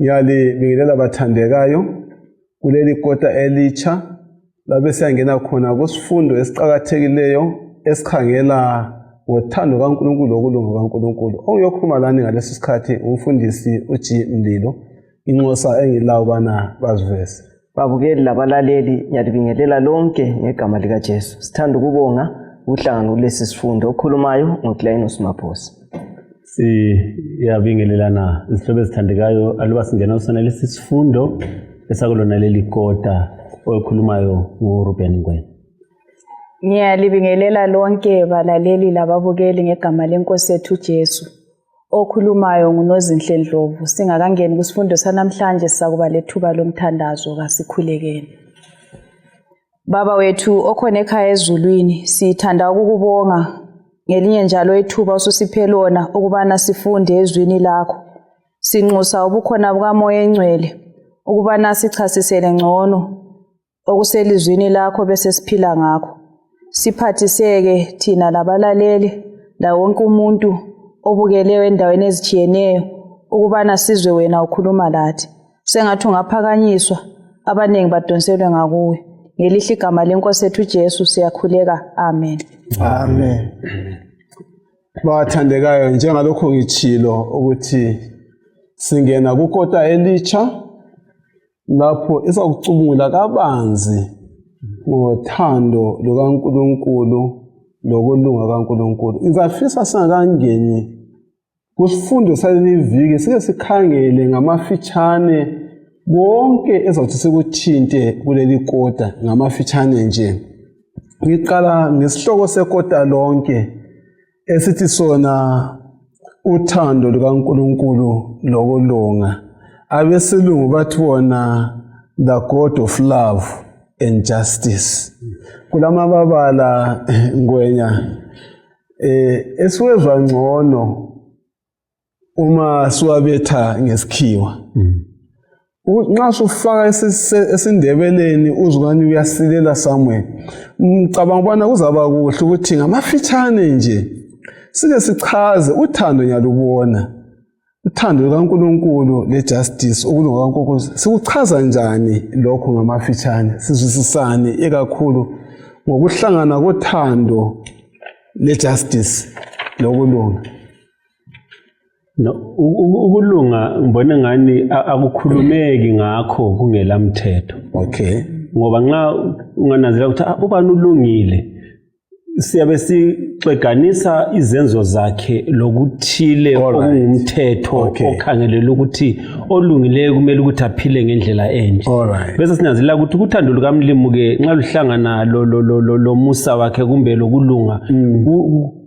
Ngiyalibingelela bathandekayo kuleli kota elitsha labe siyangena khona kusifundo esiqhakathekileyo esikhangela ngothando kaNkulunkulu lokulunga kaNkulunkulu. Ongiyokhuluma lani ngalesi sikhathi umfundisi uG Mlilo inxosa engilawo bana bazivese. Babukeli labalaleli ngiyalibingelela lonke ngegama lika Jesu. Sithanda ukubonga uhlangano kulesi sifundo okhulumayo ngoClinus Maphosa. Siyabingelelana izihlobo ezithandekayo aluba singena usana lesi sifundo esakulona leli kota okhulumayo ngoRuben Ngwenya. Ngiyalibingelela lonke balaleli lababukeli ngegama leNkosi yethu Jesu okhulumayo nguNozinhle Ndlovu. Singakangeni kusifundo sanamhlanje sakuba lethuba lomthandazo kasikhulekeni. Baba wethu okhona ekhaya ezulwini, sithanda ukukubonga ngelinye njalo ithuba osusiphe lona ukubana sifunde ezwini lakho. Sinxusa ubukhona bukaMoya eNgcwele ukubana sichasisele ngcono okuselizwini lakho bese siphila ngakho. Siphathiseke thina labalaleli la wonke umuntu obukeleyo endaweni ezitshiyeneyo ukubana sizwe wena ukhuluma lathi. Sengathi ungaphakanyiswa abanengi badonselwe ngakuwe. Ngelihle igama leNkosi yethu Jesu siyakhuleka. Amen. Amen. Bathandekayo njengalokho ngitshilo ukuthi singena kukota elitsha lapho esakucubungula kabanzi ngothando lukaNkulunkulu lokulunga kaNkulunkulu. Ngizafisa singakangeni kusifundo saleli viki sike sikhangele ngamafitshane bonke ezawuthi sikuthinte kuleli kota ngamafitshane nje. Ngiqala ngesihloko sekota lonke esithi sona uthando lukaNkulunkulu lokulunga. Abesilungu bathi wona the God of love and justice. Kulamabala Ngwenya esiwezwa ngcono uma siwabetha ngesikhiwa. Nxa sufaka esindebeleni uzukani uyasilela somewhere. Ngicabanga ubona kuzaba kuhle ukuthi ngamafitshane nje sike sichaze uthando nyalubona. Uthando kaNkulunkulu lejustice ukulunga kaNkulunkulu sikuchaza njani lokho ngamafitshane sizwisisane ekakhulu ngokuhlangana kothando lejustice lokulunga. No, ukulunga ngibona ngani akukhulumeki ngakho kungela mthetho. Okay. Ngoba nxa ungananzela ukuthi ubani ulungile siyabe sixeganisa izenzo zakhe lokuthile okungumthetho okhangelela ukuthi olungileyo kumele ukuthi aphile ngendlela enje. Bese sinanzelela ukuthi uthando lukaMlimu-ke nxa luhlangana lo musa wakhe kumbe lokulunga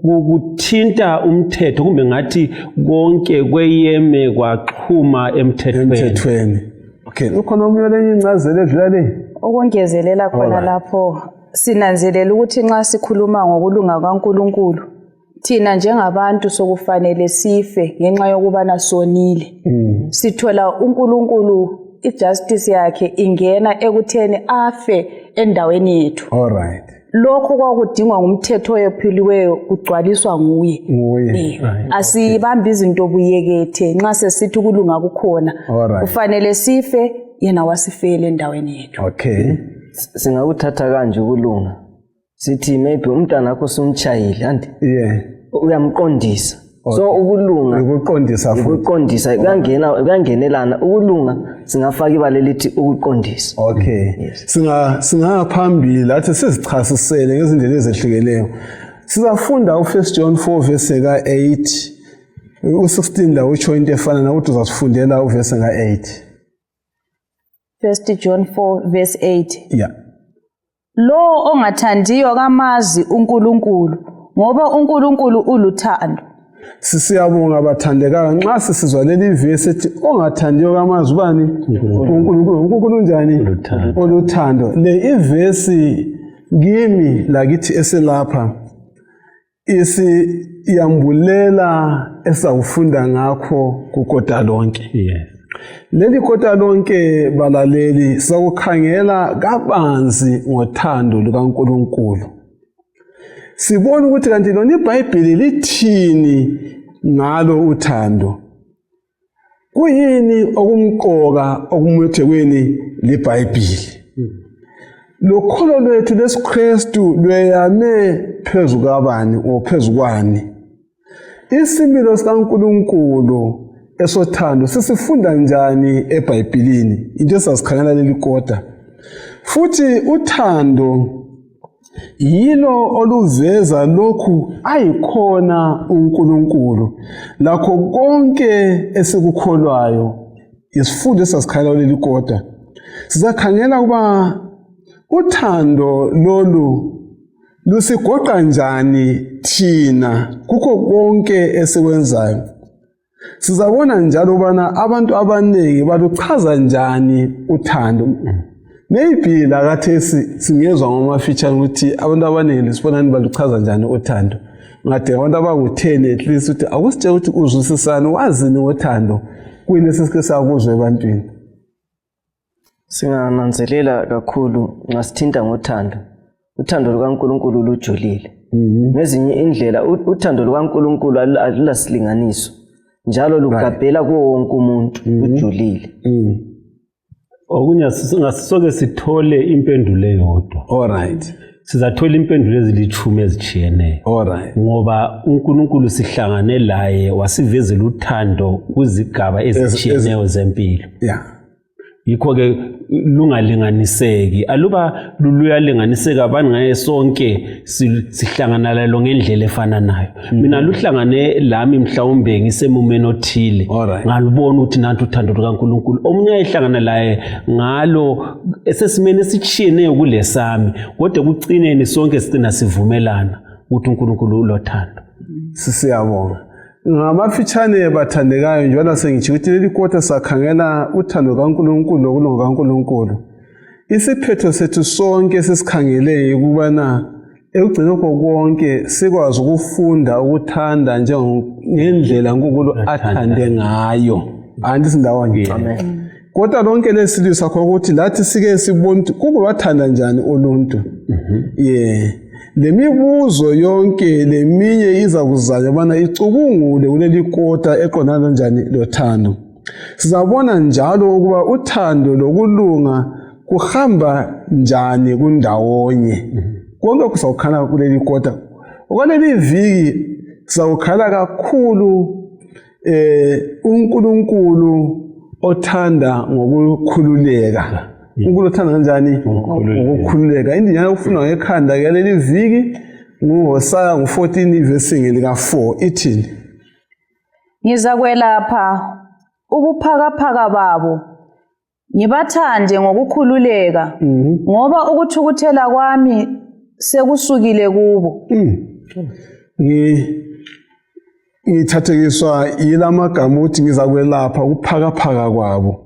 kuthinta umthetho kumbe ngathi konke kweyeme kwaqhuma emthethweni. Okay, ukhona umyolelo incazelo edlula le. Okongezelela khona lapho sinanzelela ukuthi nxa sikhuluma ngokulunga kaNkulunkulu thina njengabantu sokufanele sife ngenxa yokubana sonile. Sithola uNkulunkulu ijustice yakhe ingena ekutheni afe endaweni yethu. Lokho kwakudingwa ngumthetho oyephiliweyo kugcwaliswa nguye. Asibambi izinto buyekethe nxa sesithi ukulunga kukhona. Kufanele sife yena wasifela endaweni yethu. Okay. Singakuthatha kanje ukulunga. Sithi maybe umntana wakho sumchayile andi. Uyamqondisa. So ukulunga ukuqondisa kuyangenelana ukulunga singafaka ibale lithi ukuqondisa. Okay. Singaphambili lathi sizichasisele ngezindlela ezehlukeneyo. Sizafunda u1 John 4 verse ka8 u16 la utsho into efana nokuthi uzasifundela uverse ka8. 1 John 4 verse 8. Yeah. Lo ongathandiyo kamazi uNkulunkulu ngoba uNkulunkulu uluthando. Sisiyabonga bathandekayo nxa sisizwa leli verse ethi ongathandiyo kamazi ubani uNkulunkulu njani oluthando. Le iverse kimi lakithi eselapha isiyambulela esawufunda ngakho kukota lonke. Leli kota lonke balaleli sakukhangela kabanzi ngothando lukaNkulunkulu. Sibona ukuthi kanti lona iBhayibheli lithini ngalo uthando. kuyini okumqoka okumethekweni leBhayibheli. Lokholo lwethu lesiKristu lweyame phezu kabani ophezu kwani? Isimilo sikaNkulunkulu esothando sisifunda njani eBhayibhelini? Into esasikhangela leli kota. Futhi uthando yilo oluveza lokhu ayikhona uNkulunkulu. Lakho konke esikukholwayo isifundo esasikhangela leli kota. Sizakhangela kuba uthando lolu lusigoqa njani thina kukho konke esikwenzayo. Sizabona njalo ubana abantu abaningi baluchaza njani uthando. Maybe lakathesi singezwa ngomafitshane ukuthi abantu abaningi lisibonani baluchaza njani uthando. Ngade abantu abangu-10 at least ukuthi akusitshela ukuthi uzwisisana wazini ngothando kuyini esisike sakuzwa ebantwini. Singananzelela kakhulu ngasithinta ngothando. Uthando lukaNkulunkulu lujulile. Ngezinye indlela uthando lukaNkulunkulu alulasilinganiso. Njalo lugabhela kuwo wonke umuntu lujulile. Okunye singasoke sithole impendulo eyodwa. Alright. Sizathola impendulo ezilithumi ezijiyeneyo. Alright. Ngoba uNkulunkulu sihlangane laye wasivezela uthando kuzigaba ezijiyeneyo zempilo. Yeah. Yikho ke lungalinganiseki. Aluba luyalinganiseka bangaye sonke sihlangana lalo ngendlela efananayo. Mina luhlangane lami mhlawumbe ngisemumeni othile. Ngalubona ukuthi nantu uthando lukaNkulunkulu. Omunye ayihlangana laye ngalo esesimene esijiyeneyo kulesami. Kodwa kucineni sonke sicina sivumelana ukuthi uNkulunkulu ulothando. Sisiyabonga. Ngamafitshane bathandekayo njalo sengithi ukuthi leli kota sakhangela uthando kaNkulunkulu lokulunga kaNkulunkulu. Isiphetho sethu sonke sesikhangele ukubana ekugcineni konke sikwazi ukufunda ukuthanda ngendlela uNkulunkulu athande ngayo. Anti sindawo nje. Amen. Kodwa lonke lesilisa khona ukuthi lathi sike sibone kuba bathanda njani uluntu. Lemibuzo yonke leminye iza kuzanya bana icubungule kuleli kota eqondana njani lothando. Sizabona njalo ukuba uthando lokulunga kuhamba njani kundawonye. Konke kusawukhala kuleli kota. Okwaleli viki sawukhala kakhulu uNkulunkulu othanda ngokukhululeka. uNkulunkulu uthanda kanjani ukukhululeka. Indinyana ufuna ngekhanda ke leli viki nguHosea 14 verse lika 4 ithini? Ngiza kwelapha ubuphakaphaka babo ngibathande ngokukhululeka ngoba ukuthukuthela kwami sekusukile kubo. Ngithathekiswa yilamagama ukuthi ngiza kwelapha ukuphakaphaka kwabo.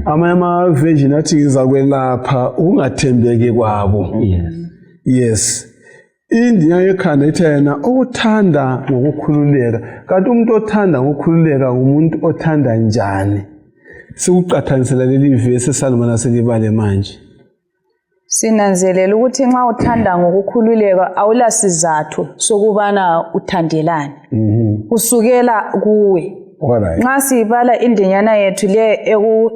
Amanye ama-version athi ngiza kwelapha ukungathembeki kwabo. Yes. Indinya yekhanda ithi yena ukuthanda ngokukhululeka. Kanti umuntu othanda ngokukhululeka ngumuntu othanda njani? Sikuqathanisela leli verse esalibona selibale manje. Sinanzelela ukuthi nxa uthanda ngokukhululeka awulasizathu sokubana uthandelane. Kusukela kuwe. Nxa sibala indinyana yethu le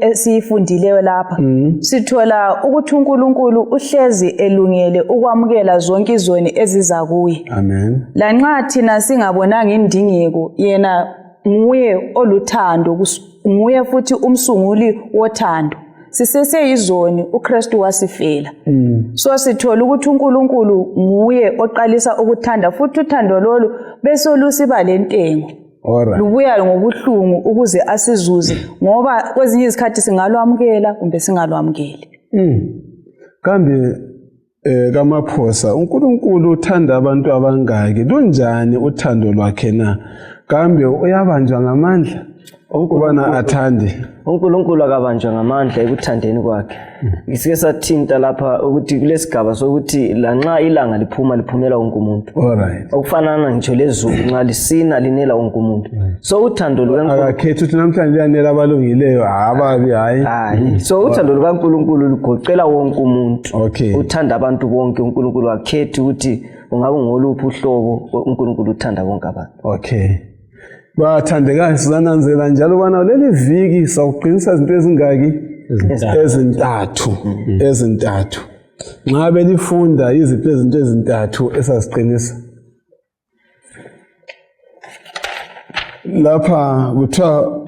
esiyifundileyo lapha sithola ukuthi uNkulunkulu uhlezi elungele ukwamukela zonke izoni eziza kuye. Amen. Lanxa thina singabonanga indingeko yena nguye oluthando, nguye futhi umsunguli wothando. Siseseyizoni uKristu wasifela. So sithola ukuthi uNkulunkulu nguye oqalisa ukuthanda futhi uthando lolu bese lusiba lentengo. Lubuya ngobuhlungu ukuze asizuze ngoba kwezinye izikhathi singalwamukela kumbe singalwamukeli. Kambe kaMaphosa uNkulunkulu uthanda abantu abangaki? Lunjani uthando lwakhe na? Kambe uyabanjwa ngamandla ukubana athande? uNkulunkulu akabanjwa ngamandla ekuthandeni kwakhe. Ngisike sathinta lapha ukuthi kulesigaba sokuthi lanxa ilanga liphumela wonke umuntu. Okufanana ngitsho lezulu nxa lisina linela wonke umuntu. So uthando lukaNkulunkulu akakhethi ukuthi namhlanje liyanela abalungileyo ababi hayi. So uthando lukaNkulunkulu lugoqela wonke umuntu. Uthanda abantu bonke. uNkulunkulu akhethi ukuthi ungabe ngoluphi uhlobo. uNkulunkulu uthanda bonke abantu. Bathandekayo sizananzela njalo bana leli viki sawuqinisa izinto ezingaki ezintathu ngabe lifunda izipho izinto ezintathu esasiqinisa lapha kuthiwa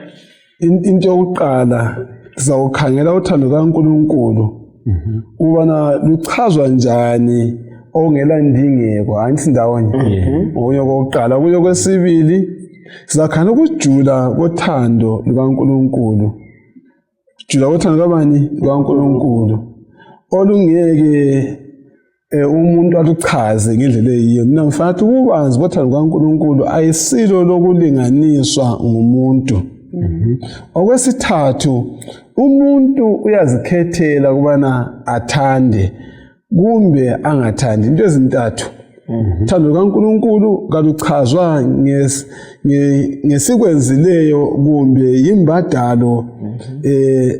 into yokuqala sizawukhangela uthando kaNkulunkulu ubana luchazwa njani ongela ndingeko angithi ndawonye okunye kokuqala okunye kwesibili sizakhana ukujula kothando lukaNkulunkulu jula kothando kabani lukaNkulunkulu olungeke umuntu aluchaze ngendlela eyiyo mina mfana ukubanzi kothando lukaNkulunkulu ayisilo lokulinganiswa ngumuntu okwesithathu umuntu uyazikhethela kubana athande kumbe angathandi into ezintathu uthando lukaNkulunkulu kaluchazwa ngesikwenzileyo kumbe yimbadalo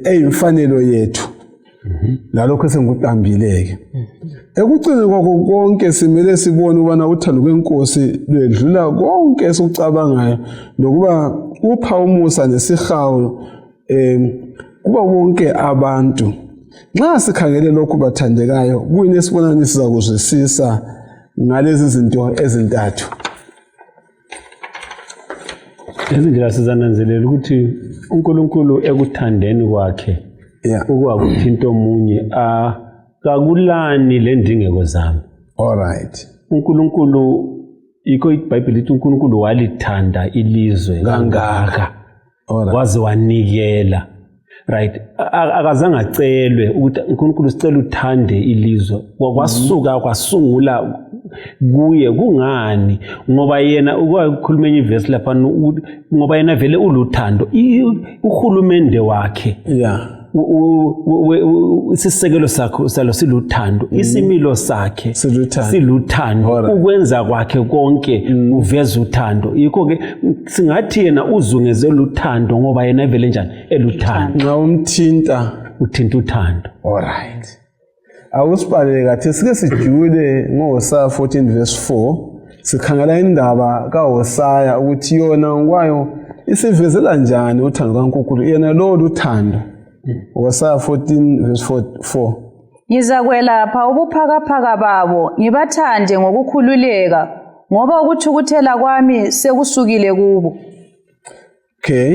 eyimfanelo yethu nalokho esengutambile-ke ekucineni kwakho konke simele sibone ubana uthando lwenkosi lwedlula konke esikucabangayo nokuba upha umusa nesihawu kuba wonke abantu nxa sikhangele lokhu bathandekayo kuyini esibonani siza kuzwisisa ngalezi zinto ezintathu Izindlela sizananzelela ukuthi uNkulunkulu ekuthandeni kwakhe ukwakuthinta omunye kakulani lendingeko zami. Alright. uNkulunkulu iko iBhayibheli lithi uNkulunkulu walithanda ilizwe kangaka. Waze wanikela. Right, akazange acelwe ukuthi uNkulunkulu sicela uthande ilizwe kwasuka kwasungula kuye kungani ngoba yena ukukhuluma enye ivesi lapha ngoba yena vele uluthando uhulumende wakhe isisekelo sakho salo siluthando isimilo sakhe siluthando ukwenza kwakhe konke uveza uthando yikho ke singathi yena uzungeze luthando ngoba yena vele njani eluthando nxa umthinta uthinta uthando. Alright, awusibale kathi sike sijule ngoHosea 14 verse 4 sikhangela indaba kaHosea ukuthi yona ngwayo isivezela njani uthando kaNkulunkulu yena lo luthando. Hosea 14 verse 4 Ngizakwelapha ubuphakaphaka babo ngibathande ngokukhululeka ngoba ukuthukuthela kwami sekusukile kubo. Okay,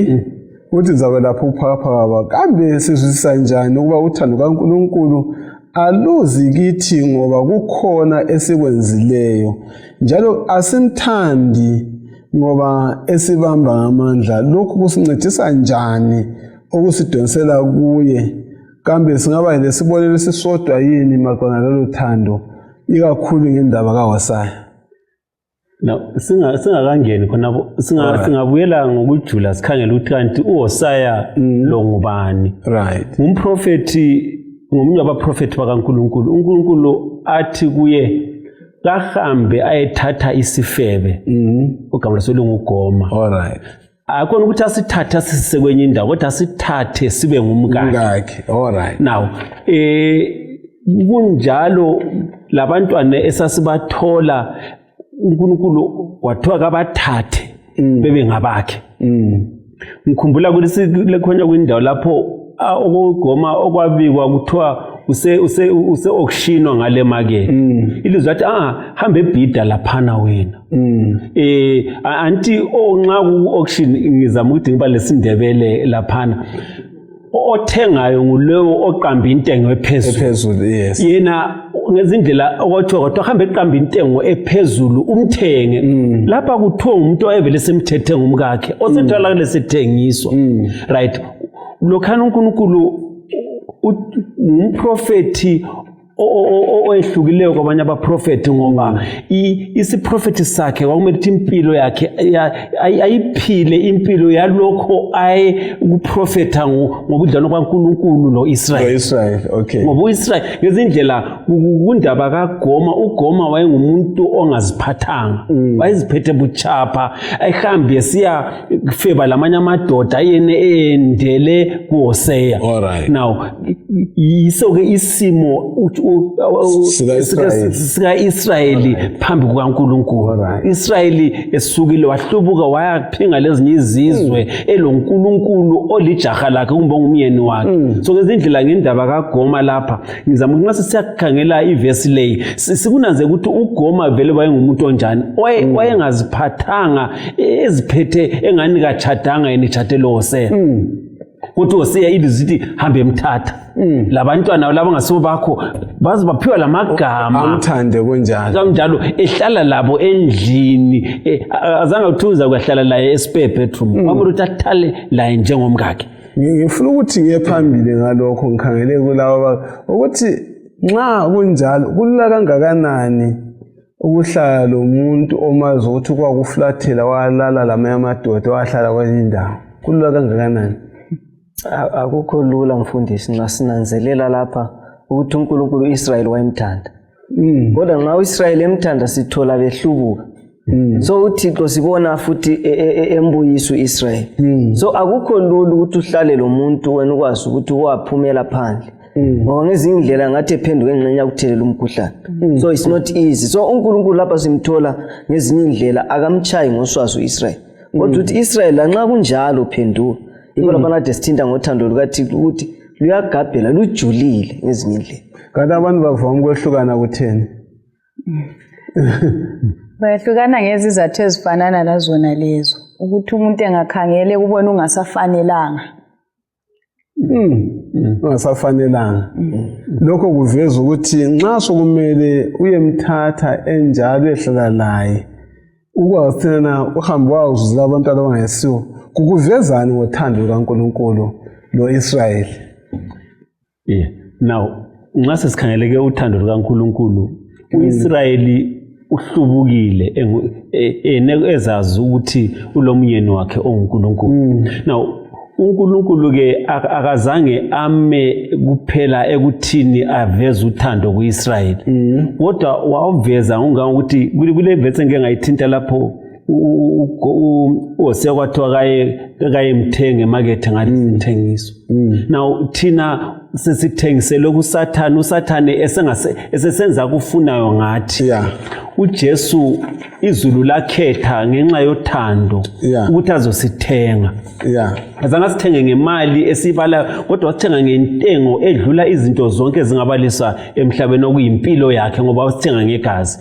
uthi ngizakwelapha ubuphakaphaka babo kambe sizwisisa njani ukuba uthando kaNkulunkulu aluzi kithi ngoba kukhona esikwenzileyo njalo asimthandi ngoba esibamba ngamandla lokhu kusincedisa njani okusidonsela kuye kambe singaba lesibonelo sisodwa yini maqona lolu thando ikakhulu ngendaba kaHosea. Now singakangeni khona singabuyela ngokujula sikhangela ukuthi kanti uHosea lo ngubani. Right, umprofeti ngomunye wabaprofeti bakaNkulunkulu uNkulunkulu athi kuye kahambe ayethatha isifebe ugama lwengugoma. Alright, akona ukuthi asithathe asise kwenye indawo kodwa asithathe sibe ngumkakhe. Alright, now kunjalo labantwana esasibathola uNkulunkulu wathiwa kabathathe bebe ngabakhe. Ngikhumbula ukuthi lekhona kwindawo lapho okugoma okwabikwa kuthiwa use auctionwa ngale market ilizwe athi hambe ebhida laphana wena anti onxa ku auction ngizama ukuthi ngiba lesindebele laphana othengayo ngulowo oqamba intengo ephezulu. Yes, yena ngezindlela okwathiwa hambe eqamba intengo ephezulu umthenge lapha kuthiwa umuntu oyevele semthethe ngumkakhe osethola lesethengiswa. Right, lokhana uNkulunkulu umprofeti oyehlukileyo kwabanye abaprofeti ngoba isiprofeti sakhe kwakumele ukuthi impilo yakhe ayiphile impilo yalokho aye ukuprofeta ngobudlalo kwaNkulunkulu lo Israel. Okay, ngoba uIsrael ngezindlela kundaba kaGoma uGoma wayengumuntu ongaziphathanga wayeziphethe buchapha ayihambe siya feba lamanye amadoda ayene endele kuHosea. Alright, now yiso ke isimo sika Israeli phambi kukaNkulunkulu. Israeli esukile wahlubuka wayaphinga lezinye izizwe eloNkulunkulu olijaha lakhe kumbe ngumyeni wakhe. So ngezindlela ngendaba kaGoma lapha ngizama ukuthi mase siyakhangela ivesi leyi sikunanze ukuthi uGoma vele wayengumuntu onjani wayengaziphathanga eziphethe engani kachadanga enechate lo Hosea. Kuthi Hosea ilizithi hambe emthatha labantwana laba ngasibo bakho bazi baphiwa lamagama amthande kanjalo ehlala labo endlini azange uthuza kwahlala la espare bedroom amuru tathale la njengomkakhe. Ngifuna ukuthi ngiye phambili ngalokho ngikhangele kulawa ukuthi nxa kunjalo kulula kangakanani ukuhlala lo muntu omazi ukuthi kwakuflathela walala lamanye amadoda wahlala kwenye indawo kulula kangakanani? Akukho lula mfundisi nxa sinanzelela lapha ukuthi uNkulunkulu Israel wayemthanda. Kodwa nxa uIsrael emthanda sithola behlubuka. So uThixo sibona futhi embuyiso Israel. So akukho lula ukuthi uhlale lo muntu wena ukwazi ukuthi waphumela phandle. Ngoba ngezindlela ngathi ephenduke engxenya ukuthelela umkhuhlane. So it's not easy. So uNkulunkulu lapha simthola ngezinye indlela akamchayi ngoswazi uIsrael. Kodwa uthi Israel lanxa kunjalo uphenduka yiko lapha nathi sithinta ngothando lukaThixo ukuthi luyagabhela lujulile ngezinye indlela. Kanti abantu bavuma ukwehlukana kutheni? Bayahlukana ngezizathu ezifanana lazona lezo ukuthi umuntu engakhangele kubona ungasafanelanga. Ungasafanelanga. Lokho kuveza ukuthi nxa sokumele uyemthatha enjalo ehlala naye ukwathina uhamba wazuzela abantu abangesiwo kukuvezani ngothando lukaNkulunkulu lo Israel. Now nxa sesikhangeleke uthando lukaNkulunkulu uIsrayeli uhlubukile ezazi ukuthi ulomyeni wakhe onguNkulunkulu. Now uNkulunkulu ke akazange ame kuphela ekuthini aveza uthando kuIsrael. Kodwa waveza ukuthi kule verse engeke ngayithinta lapho uHosea kwathiwa kaye mthenge emakethe ngathi sithengiso. Now thina sesithengisele kuSathane, uSathane esesenza kufunayo ngathi. uJesu izulu lakhetha ngenxa yothando ukuthi azosithenga. Azange sithenge ngemali esibala kodwa wasithenga ngentengo edlula izinto zonke ezingabalisa emhlabeni okuyimpilo yakhe ngoba wasithenga ngegazi.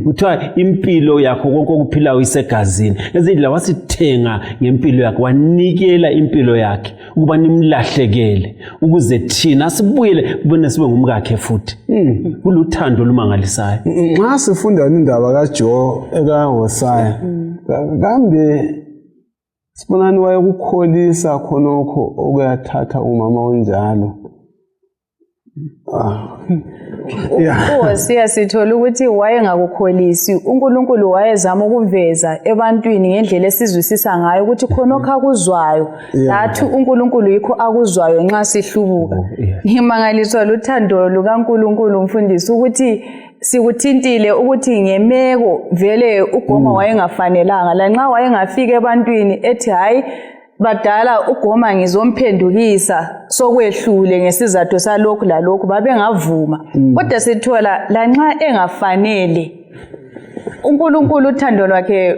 Kuthiwa impilo yakho konke okuphilayo isegazini. Ezindlela wasithenga ngempilo yakhe wanikela impilo yakhe ukuba nimlahlekele ukuze thina sibuyele kubone sibe ngumkakhe futhi. Kuluthando olumangalisayo. Nxa sifunda indaba kaJoh ekaHosea kambe sibonani wayekukholisa khonokho okuyathatha umama onjalo. uHosea sithola ukuthi wayengakukholisi. uNkulunkulu wayezama ukuveza ebantwini ngendlela esizwisisa ngayo ukuthi khonokho akuzwayo lathi uNkulunkulu yikho akuzwayo nxa sihlubuka. Ngimangaliswa luthando lukaNkulunkulu mfundisi ukuthi sikuthintile ukuthi ngemeko vele uGoma wayengafanelanga lanxa wayengafika ebantwini ethi hayi badala uGoma ngizomphendukisa sokwehlule ngesizathu salokhu lalokhu babengavuma. Kodwa sithola lanxa engafanele uNkulunkulu uthando lwakhe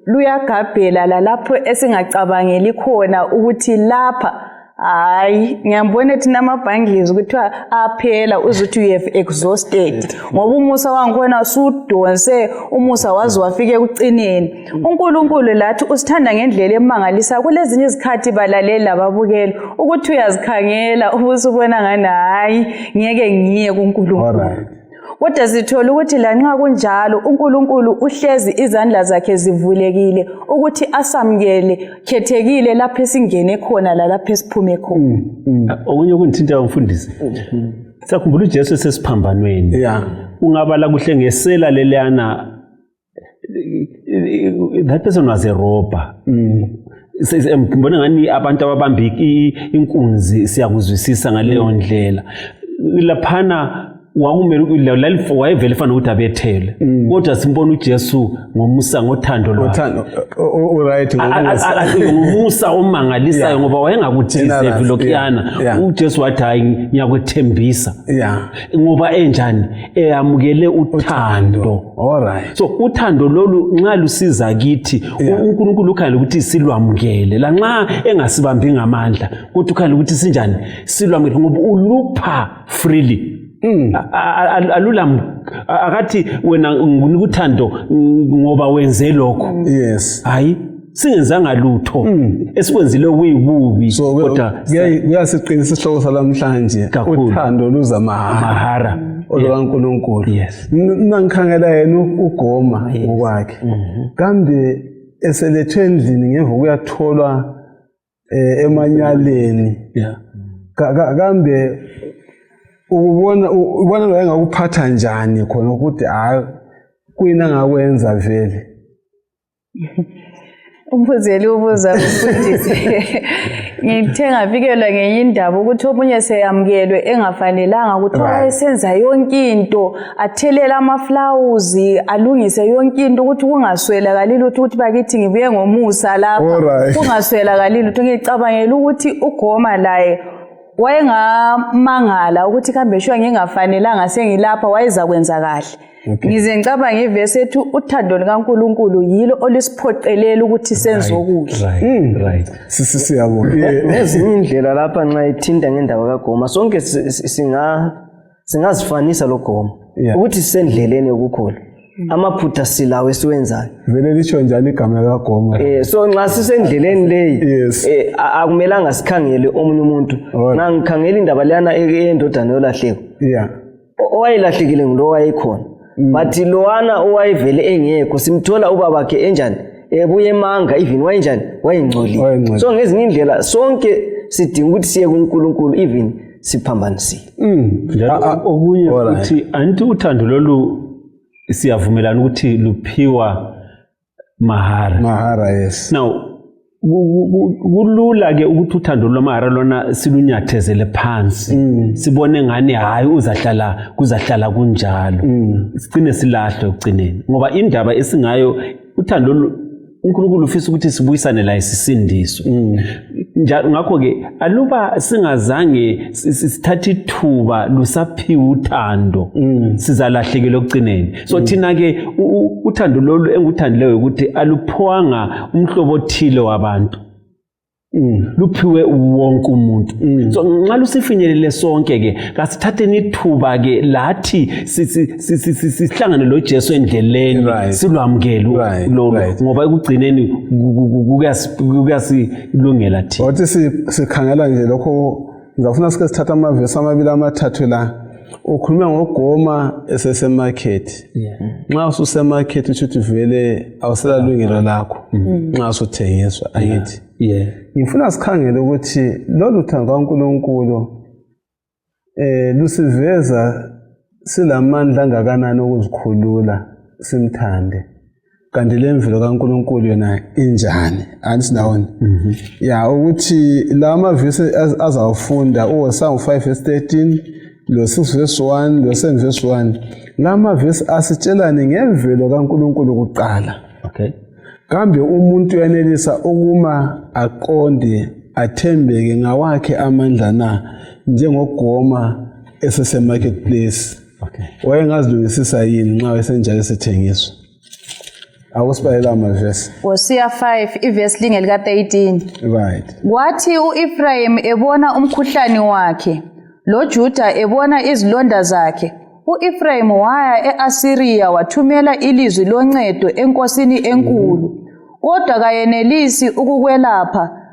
luyagabhela lalapho esingacabangeli khona ukuthi lapha hayi ngiyambona thina amabhangles kuthiwa aphela uzuthi you have exhausted ngoba umusa wangikhona sudonse umusa wazi wafike ekucineni. uNkulunkulu lathi usithanda ngendlela emangalisa. Kulezinye izikhathi balaleli lababukeli ukuthi uyazikhangela ubusubona ngani hayi ngeke ngiye kuNkulunkulu. Kodwa sithola ukuthi lanxa kunjalo uNkulunkulu uhlezi izandla zakhe zivulekile ukuthi asamukele khethekile lapho esingene khona lalapho esiphume khona. Okunye ukungithinta umfundisi. Sakhumbula uJesu esesiphambanweni. Ungabala kuhle ngesela leliyana that person was a robber. Ngibona ngani abantu ababamba inkunzi siyakuzwisisa ngaleyo ndlela. Laphana wakumele wayevele efana ukuthi abethele kodwa simbona uJesu ngomusa ngothando lwakhe right ngomusa omangalisayo ngoba wayengakudeserve lokuyana uJesu wathi hayi ngiyakwethembisa ngoba enjani eyamukele uthando. Alright. So uthando lolu nxa lusiza kithi uNkulunkulu ukhangela ukuthi silwamukele la nxa engasibambi ngamandla kodwa ukhangela ukuthi sinjani silwamukele ngoba ulupha freely. Alula akathi wena ngikuthando ngoba wenze lokho. Yes. Hayi singenzanga lutho esikwenzile kuyibubi kodwa kuyasiqinisa isihloko salamhlanje uthando luza mahara olwaNkulunkulu. Yes. Nangikhangela yena uGoma ngokwakhe kambe eselethwe endlini ngemva kuyatholwa emanyaleni kambe ubona lo engakuphatha njani khona ukuthi hayi kuyina ngakwenza vele. Umphuzeli ubuza umfundisi ngithe ngafikelwa ngenye indaba ukuthi omunye seyamukelwe engafanelanga ukuthi wayesenza yonke into athelela amaflawuzi alungise yonke into ukuthi kungaswelakali lutho ukuthi bakithi ngibuye ngomusa lapha kungaswelakali lutho. Ngicabangela ukuthi uGoma laye wayengamangala ukuthi kambe shwa ngingafanelanga sengilapha wayeza kwenza kahle. Ngize ngicabanga ivesi ethi uthando likaNkulunkulu yilo olisiphoqelela ukuthi senze okuhle. Right. Siyabona. Ezinye indlela lapha nxa ithinta ngendaba kaGoma sonke singazifanisa lo Goma ukuthi sisendleleni yokukholwa. Amaphutha silawe siwenzayo. Vele lisho njalo igama likaGoma. So nxa sisendleleni leyi akumelanga sikhangele omunye umuntu. Nxa ngikhangela indaba leyana endodana yolahleko. Owayilahlekile ngulo wayekhona. But lowana owayevele engekho simthola ubabakhe enjani ebuye emanga even wayenjani wayengcolile. So ngezinye indlela sonke sidinga ukuthi siye kuNkulunkulu even siphambanisile. Okunye futhi anti uthando lolu siyavumelana ukuthi luphiwa mahara. Yes. Now kulula ke ukuthi uthando lwamahara lona silunyathezele phansi sibone ngani hayi kuzahlala kunjalo sigcine silahle ugcineni ngoba indaba esingayo uthando uNkulunkulu ufisa ukuthi sibuyisane la isisindiso. Ngakho ke aluba singazange sithathe ithuba lusaphiwa uthando sizalahlekela ugcineni. So thina ke uthando lolu enguthandileyo ukuthi aluphiwanga umhlobo othile wabantu luphiwe wonke umuntu. So nxa lusifinyelele sonke ke kasithatheni ithuba ke lathi sihlangane lo Jesu endleleni silwamukele lolu ngoba ekugcineni kuyasilungela thina. Wathi sikhangela nje lokho ngizafuna sike sithatha amavesi amabili amathathu la. Ukhuluma ngoGoma esesemarket. Nxa ususemarket uthi vele awuselalungelo lakho nxa usuthengiswa ayithi. Ngifuna sikhangele ukuthi lolu thando kaNkulunkulu lusiveza silamandla angakanani okuzikhulula simthande. Kanti lemvelo kaNkulunkulu yona injani anisindawona ukuthi la amavesi azawufunda uHosea 5:13 lo 6:1 lo 7:1 la mavesi asitshelani ngemvelo kaNkulunkulu kuqala. Kambe umuntu uyanelisa ukuma aqonde athembeke ngawakhe amandla na njengoGoma esesemarketplace. Wayengazilungisisa yini nxa esenjalo sethengiswa? Awusibayela amavesi. Hosea 5 ivesi lingelika 13. Right. Wathi uEfrayim ebona umkhuhlane wakhe loJuda ebona izilonda zakhe. uEfrayim waya eAsiriya wathumela ilizwi loncedo enkosini enkulu. Kodwa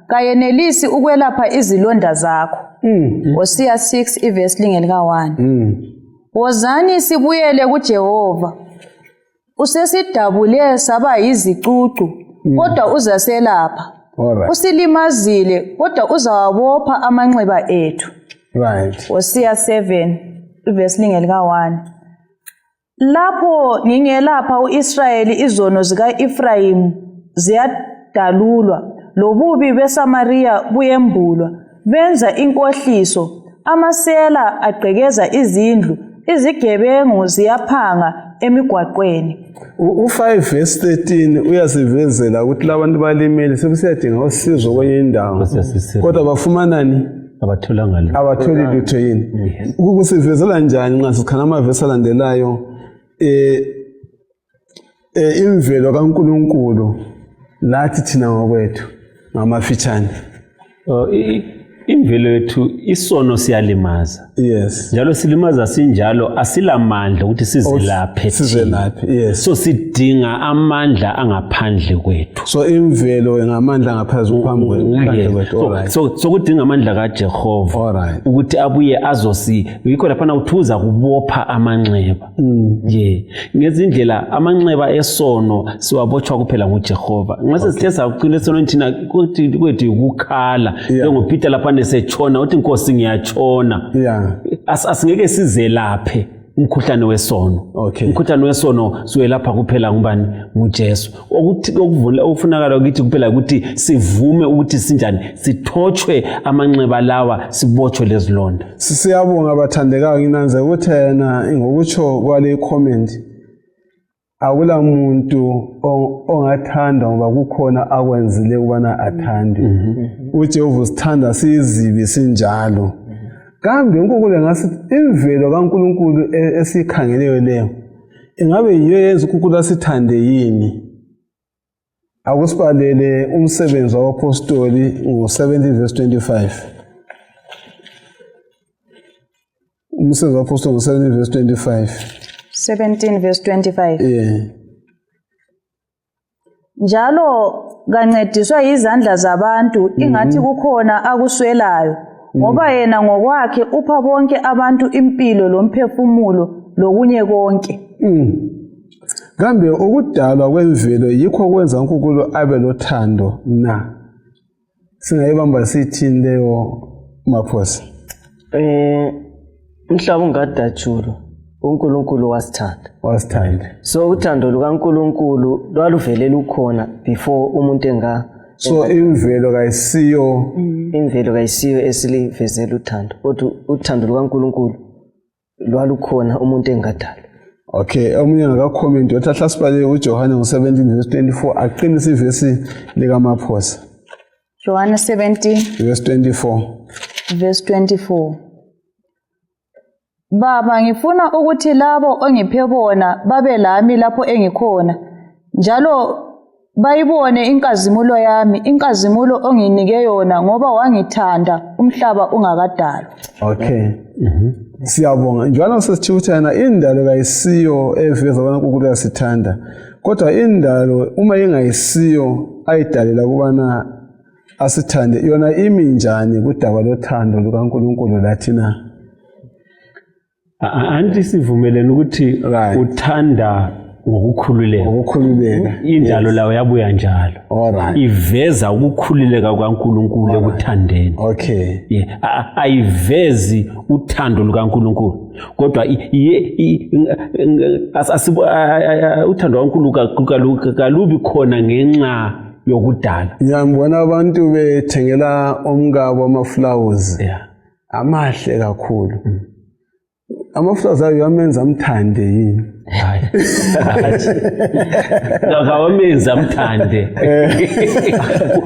kayenelisi ukwelapha izilonda zakho. Hosea 6 ivesi lingelika 1. Wozani sibuyele kuJehova. Usesidabule saba yizicucu kodwa uzaselapha. Usilimazile kodwa uzawabopha amanxeba ethu. Right. Hosea 7 ivesi lingelika 1. Lapho ngingelapha uIsrayeli izono zika-Efrayim ziyadalulwa lobubi beSamariya buyembulwa benza inkohliso amasela agqekeza izindlu izigebengu ziyaphanga emigwaqweni. U5 verse 13 uyasivezela ukuthi labantu balimele sebesiyadinga usizo kwenye indawo kodwa bafumanani abatholi lutho yini. Ukusivezela njani nxa sikhana amavesi alandelayo imvelo kaNkulunkulu lathi thina ngokwethu ngamafitshane. Imvelo yethu isono siyalimaza. Yes. Njalo silimaza sinjalo asilamandla ukuthi sizelaphe. Yes. So sidinga amandla angaphandle kwethu. So imvelo ngamandla angaphansi kwethu. Alright. So kudinga amandla kaJehova. Alright. Ukuthi abuye yikho lapha uthuza kubopha amanxeba. Ngezindlela amanxeba esono siwabotshwa kuphela nguJehova. Nxa sesithe saqina esonweni thina kwethu ukukhala njengoPeter lapha nesetshona uthi Nkosi ngiyatshona. Asingeke sizelaphe umkhuhlane wesono. Umkhuhlane wesono siwelapha kuphela ngubani? nguJesu. Okufunakala ukuthi kuphela ukuthi sivume ukuthi sinjani sithotshwe amanxeba lawa sibotshwe lezilonda. Siyabonga abathandekayo nginanze ukuthi yena ngokutsho kwale comment akula muntu ongathanda ngoba kukhona akwenzile ukubana athande. uJehova usithanda sizibi sinjalo. Kambe uNkulunkulu ngasi imvelo kaNkulunkulu esikhangeleyo leyo ingabe yiyo yenza uNkulunkulu asithande yini? Akusibalele umsebenzi wabapostoli ngo-17 verse 25. Umsebenzi wabapostoli ngo-17 verse 25. 17 verse 25. Njalo kancediswa izandla zabantu ingathi kukhona akuswelayo ngoba yena ngokwakhe upha bonke abantu impilo lomphefumulo lokunye konke. Kambe ukudalwa kwemvelo yikho kwenza uNkulunkulu abe lothando na? Singayibamba sithini leyo Maphosa? Umhlaba ungadatshulo uNkulunkulu wasithanda. So uthando lukaNkulunkulu lwaluvele lukhona before umuntu so imvelo kayisiyo esilivezela uthando. Kodwa uthando lukaNkulunkulu lwalukhona umuntu engadalwa. Okay, omunye ngaka-comment wathi sibale uJohane ngo-17 verse 24 aqinisa ivesi likaMaphosa. Johane 17 verse 24. Verse 24. Baba, ngifuna ukuthi labo ongiphe bona babe lami lapho engikhona, njalo bayibone inkazimulo yami, inkazimulo onginike yona ngoba wangithanda umhlaba ungakadalwa. Okay. Siyabonga. Njalo sesithiwa ukuthi yena indalo kayisiyo eveza bona uNkulunkulu uyasithanda. Kodwa indalo uma ingayisiyo ayidalela kubana asithande yona imi njani kudaba lothando lukaNkulunkulu lathina? Anti sivumelene ukuthi uthanda ngokukhululeka. Indalo lawo yabuya njalo. Iveza ukukhululeka kwaNkulunkulu ekuthandeni. Okay. Ayivezi uthando lukaNkulunkulu. Kodwa uthando kaNkulunkulu kalubi khona ngenxa yokudala. Ngiyabona abantu bethengela omkabo amaflowers. Amahle kakhulu. Amaflowers ayo amenza amthande yini? Ngawamenza amthande.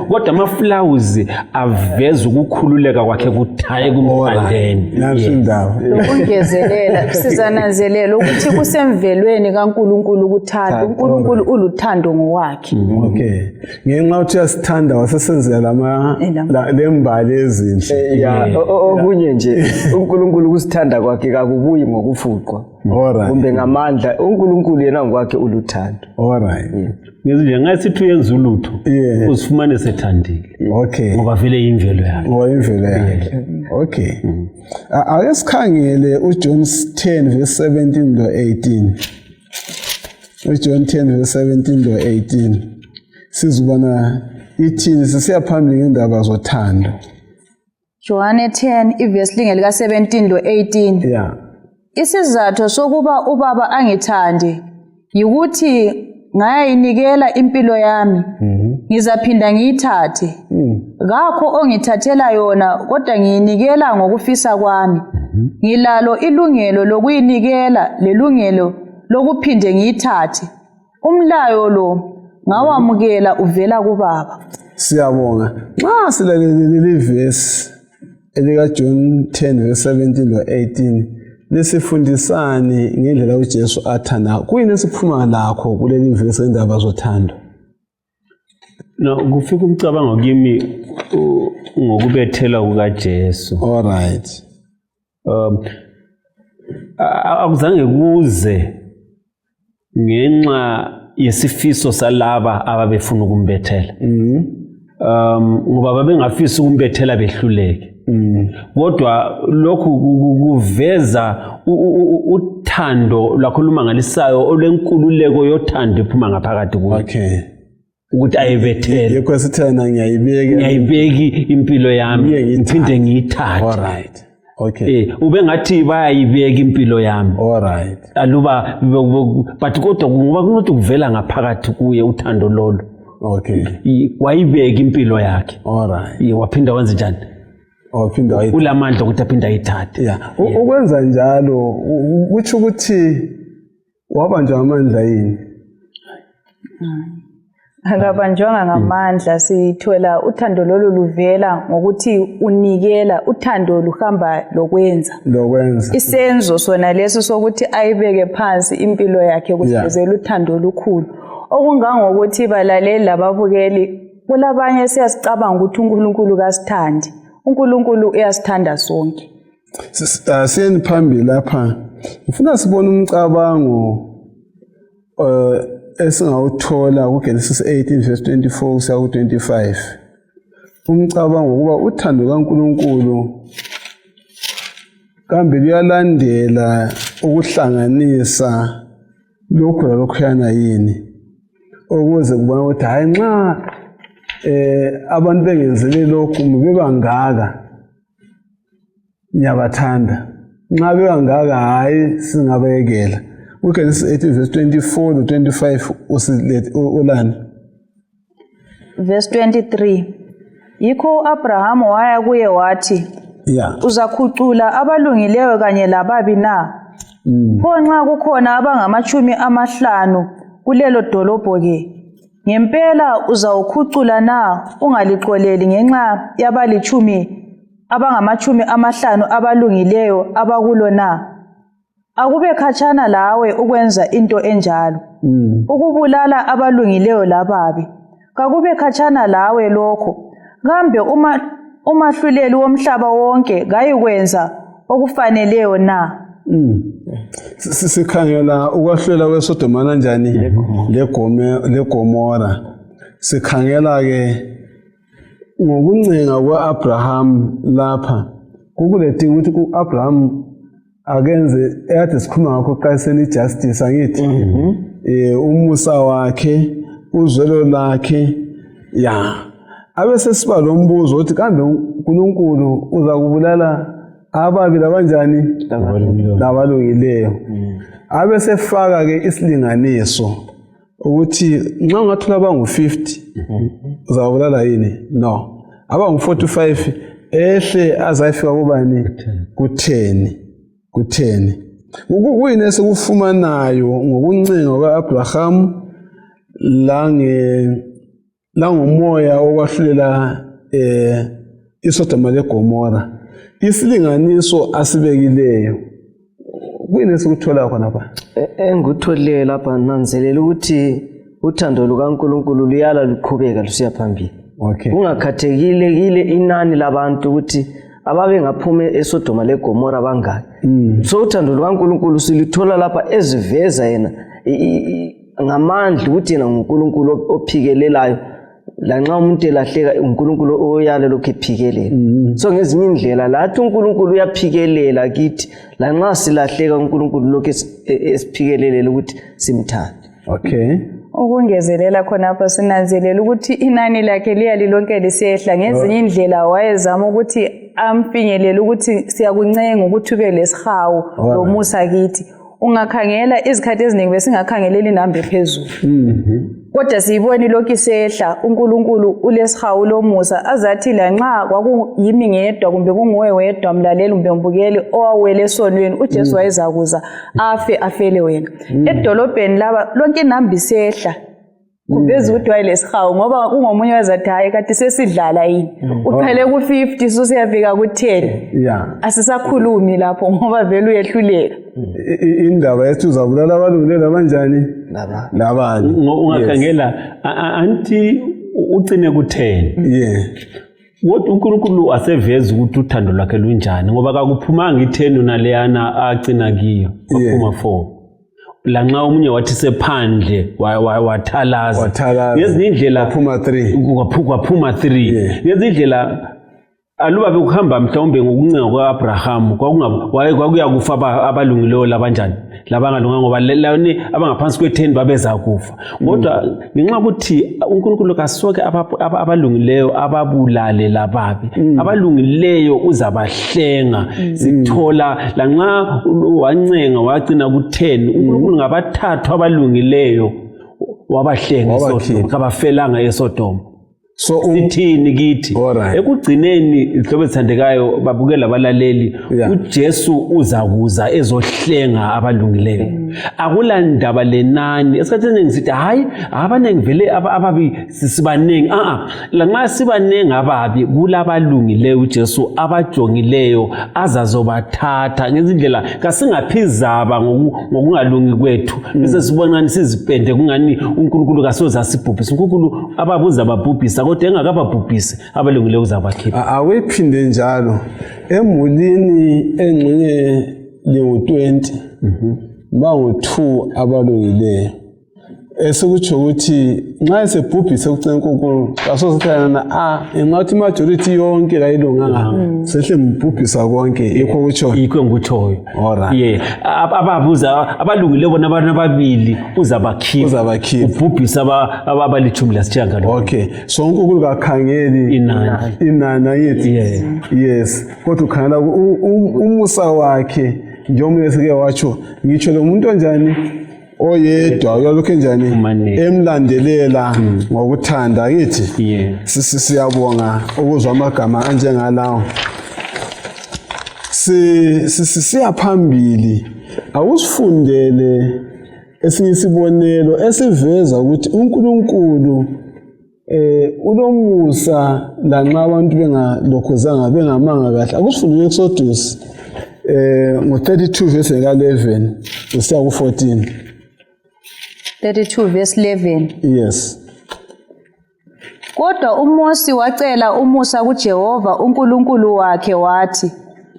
Kodwa amaflowers aveza ukukhululeka kwakhe kuthaye kumthandeni. Nasindawo. Ukungezelela sizananzelela ukuthi kusemvelweni kaNkulunkulu ukuthanda. uNkulunkulu uluthando ngowakhe. Okay. Ngenxa uthi uyasithanda wasesenzela lembali ezinhle. Okunye nje uNkulunkulu kusithanda kwakhe kakubuyi ngokufuqwa. Kumbe ngamandla uNkulunkulu yena ngokwakhe uluthando. Alright. Ngasithi uyenza ulutho usifumane sethandile. Okay. Ngoba vele imvelo yakhe. Ngoba imvelo yakhe. Okay. Ake sikhangele uJohn 10 verse 17 to 18. uJohn 10 verse 17 to 18. Sizubona ithini sisiya phambili ngendaba zothando. Johane 10 ivesi lika 17 to 18. Isizathu sokuba ubaba angithande yikuthi ngayinikela impilo yami. Ngizaphinda ngiyithathe. Ngakho ongithathela yona kodwa ngiyinikela ngokufisa kwami. ngilalo ilungelo lokuyinikela lelungelo lokuphinde ngiyithathe. Umlayo lo ngawamukela uvela kuBaba. Siyabonga. Nxa silalele leli verse elika John 10 verse 17 no 18 lesifundisani ngendlela uJesu athanda. Kuyini esiphuma lakho kuleli verse endaba zothando? No, kufika umcabango kimi ngokubethela kukaJesu. All right. Akuzange kuze ngenxa yesifiso salaba ababefuna ukumbethela. Ngoba babengafisa ukumbethela behluleke. Kodwa lokhu kuveza uthando lwakho lumangalisayo olwenkululeko yothando ephuma ngaphakathi kuwe. Okay. Ukuthi ayibethele. Yekho sithana ngiyayibeki impilo yami ngiphinde ngiyithathe. All right. Okay. Ube ngathi bayayibeka impilo yami. All right. Aluba but kodwa ngoba kunothi kuvela ngaphakathi kuye uthando lolo. Okay. Wayibeka impilo yakhe. All right. Waphinda wenza njani? Waphinda ayithathe. Ulamandla ukuthi aphinda ayithathe. Yeah. Ukwenza njalo uthi ukuthi wabanjwa amandla yini? Akabanjwanga ngamandla, sithola uthando lolu luvela ngokuthi unikela. Uthando luhamba lokwenza. Isenzo sona leso sokuthi ayibeke phansi impilo yakhe kuvezela uthando olukhulu. Okungangokuthi balaleli lababukeli, kulabanye siyasicabanga ukuthi uNkulunkulu kasithandi. uNkulunkulu uyasithanda sonke. Siyeni phambili lapha. Ngifuna sibone umcabango esingawuthola kuGenesis 18 verse 24 kusiya ku25. Umcabango ukuba uthando kaNkulunkulu kambe luyalandela ukuhlanganisa lokho lokhuyana yini, ukuze kubona ukuthi hayi nxa abantu bengenzele lokhu bebangaka ngiyabathanda, nxa bebangaka hayi singabekela. UGenesis 18 verse 24 to 25 ulani? Verse 23. Yikho uAbraham waya kuye wathi, uzakhucula abalungileyo kanye lababi na? Pho nxa kukhona abangama50 kulelo dolobho ke, ngempela uzawukhucula na ungaliqoleli ngenxa abangama50 abalungileyo abakulo na? Akube khatshana lawe ukwenza into enjalo. Ukubulala abalungileyo lababi. Kakube khatshana lawe lokho. Kambe umahluleli womhlaba wonke ngayikwenza okufaneleyo na? Sikhangela ukwahlulela kweSodoma kanjani leGomora. Sikhangela ke ngokuncenga kwaAbraham lapha. Kukuledinga ukuthi kuAbraham akenze ekade sikhuluma ngakho qaliseni justice angithi umusa wakhe, uzwelo lakhe, abese siba lo mbuzo ukuthi kambe uNkulunkulu uza kubulala ababi labanjani labalungileyo. Abese faka ke isilinganiso ukuthi nxa ungathola abangu50 uzabulala yini? No. Abangu45 ehle azayifika kubani? Ku10. Kuyini esikufumanayo ngokuncenga kwaAbraham langomoya okwahlulela iSodoma leGomora, isilinganiso asibekileyo? Kuyini esikuthola khona lapha? Engikutholile lapha nanzelela ukuthi uthando lukaNkulunkulu luyala luqhubeka lusiya phambili. Okay. Kungakhathekile inani labantu ukuthi ababe ngaphume eSodoma leGomora bangaki. So uthando lukaNkulunkulu silithola lapha eziveza yena ngamandla ukuthi yena nguNkulunkulu ophikelelayo. Lanxa umuntu elahleka uNkulunkulu oyala lokho ephikelela. So ngezinye indlela lathi uNkulunkulu uyaphikelela kithi lanxa silahleka uNkulunkulu lokho esiphikelelela ukuthi simthande. Okay. Ukungezelela khona apha sinanzelela ukuthi inani lakhe liyalilonke lisehla. Ngezinye indlela wayezama ukuthi amfinyelela ukuthi siyakuncenga ukuthi ube lesihawu lomusa kithi. Ungakhangela izikhathi eziningi besingakhangelela inamba ephezulu. Kodwa siyibona lokhu isehla uNkulunkulu ulesihawu lomusa azathi lanxa kwakuyimi ngedwa kumbe kunguwe wedwa mlaleli kumbe mbukeli owawele esonweni uJesu wayezakuza afele wena. Edolobheni laba lonke inamba isehla. Kuveza ukuthi wayelesihawu ngoba kungomunye wazathi hayi kade sesidlala yini. Uqhele ku50 susiyafika ku10. Yeah. Asisakhulumi lapho ngoba vele uyehluleka. Indaba yethu uzabulala abalungile labanjani? Labanye. Ungakhangela anti ucine ku10. Yeah. What uNkulunkulu aseveza ukuthi uthando lwakhe lunjani ngoba akakuphumanga i10 naleyana acina kiyo. Uphuma 4. Lanxa umunye wathi sephandle wathalaza ngezinye indlela waphuma 3 kwaphuma 3 ngezinye indlela aluba bekuhamba mhlawumbe ngokuncenga kwaAbraham kwakuya kufa abalungileyo labanjani labangalunganga ngoba lani abangaphansi kwe10 babeza kufa kodwa ngenxa ukuthi uNkulunkulu kasoke abalungileyo ababulale lababi abalungileyo uzabahlenga sithola lanxa wancenga wagcina ku10 uNkulunkulu ngabathathu abalungileyo wabahlenga eSodoma kabafelanga eSodoma. So sithini kithi ekugcineni ihlobo ethandekayo babukela abalaleli uJesu uzakuza ezohlenga abalungileyo akulandaba lenani esikhathini ngisithi hayi abanengi vele ababi sibanengi lanxa sibanengi ababi kulabalungileyo uJesu abajongileyo azazobathatha ngezindlela kasingaphizaba ngokungalungi kwethu bese sibonani sizipende kungani uNkulunkulu kasoza sibhubhisa uNkulunkulu ababuza babhubhisa kodwa engakababhubhisi abalungileyo uzabakhipha. Awephinde njalo emulini engxenye lingu20 bangu2 abalungileyo esikutsho ukuthi nxa esebhubhise kucela uNkulunkulu asozathana engathi majority yonke kayilunganga sehle mbhubhisa konke yikho kutsho yikho nguthoyo. Yeah, ababuza abalungileyo bona abantu ababili uzabakhipha ubhubhisa abalithumi lasithiyangalo. Okay, so uNkulunkulu kakhangeli inana yethu. Yes, kodwa ukhangela umusa wakhe njengoba sike watsho ngitsho lo muntu onjani oyedwa uyalokho njani emlandelela ngokuthanda kithi. Siyabonga ukuzwa amagama anjengalawo. Siyaphambili awusifundele esinye isibonelo esiveza ukuthi uNkulunkulu ulomusa lanxa abantu bengalokhuzanga bengamanga kahle. Akusifundele eXodus ngo32 verse ka11 usiya ku14. 32 verse 11. Yes. Kodwa uMosi wacela umusa kuJehova uNkulunkulu wakhe wathi,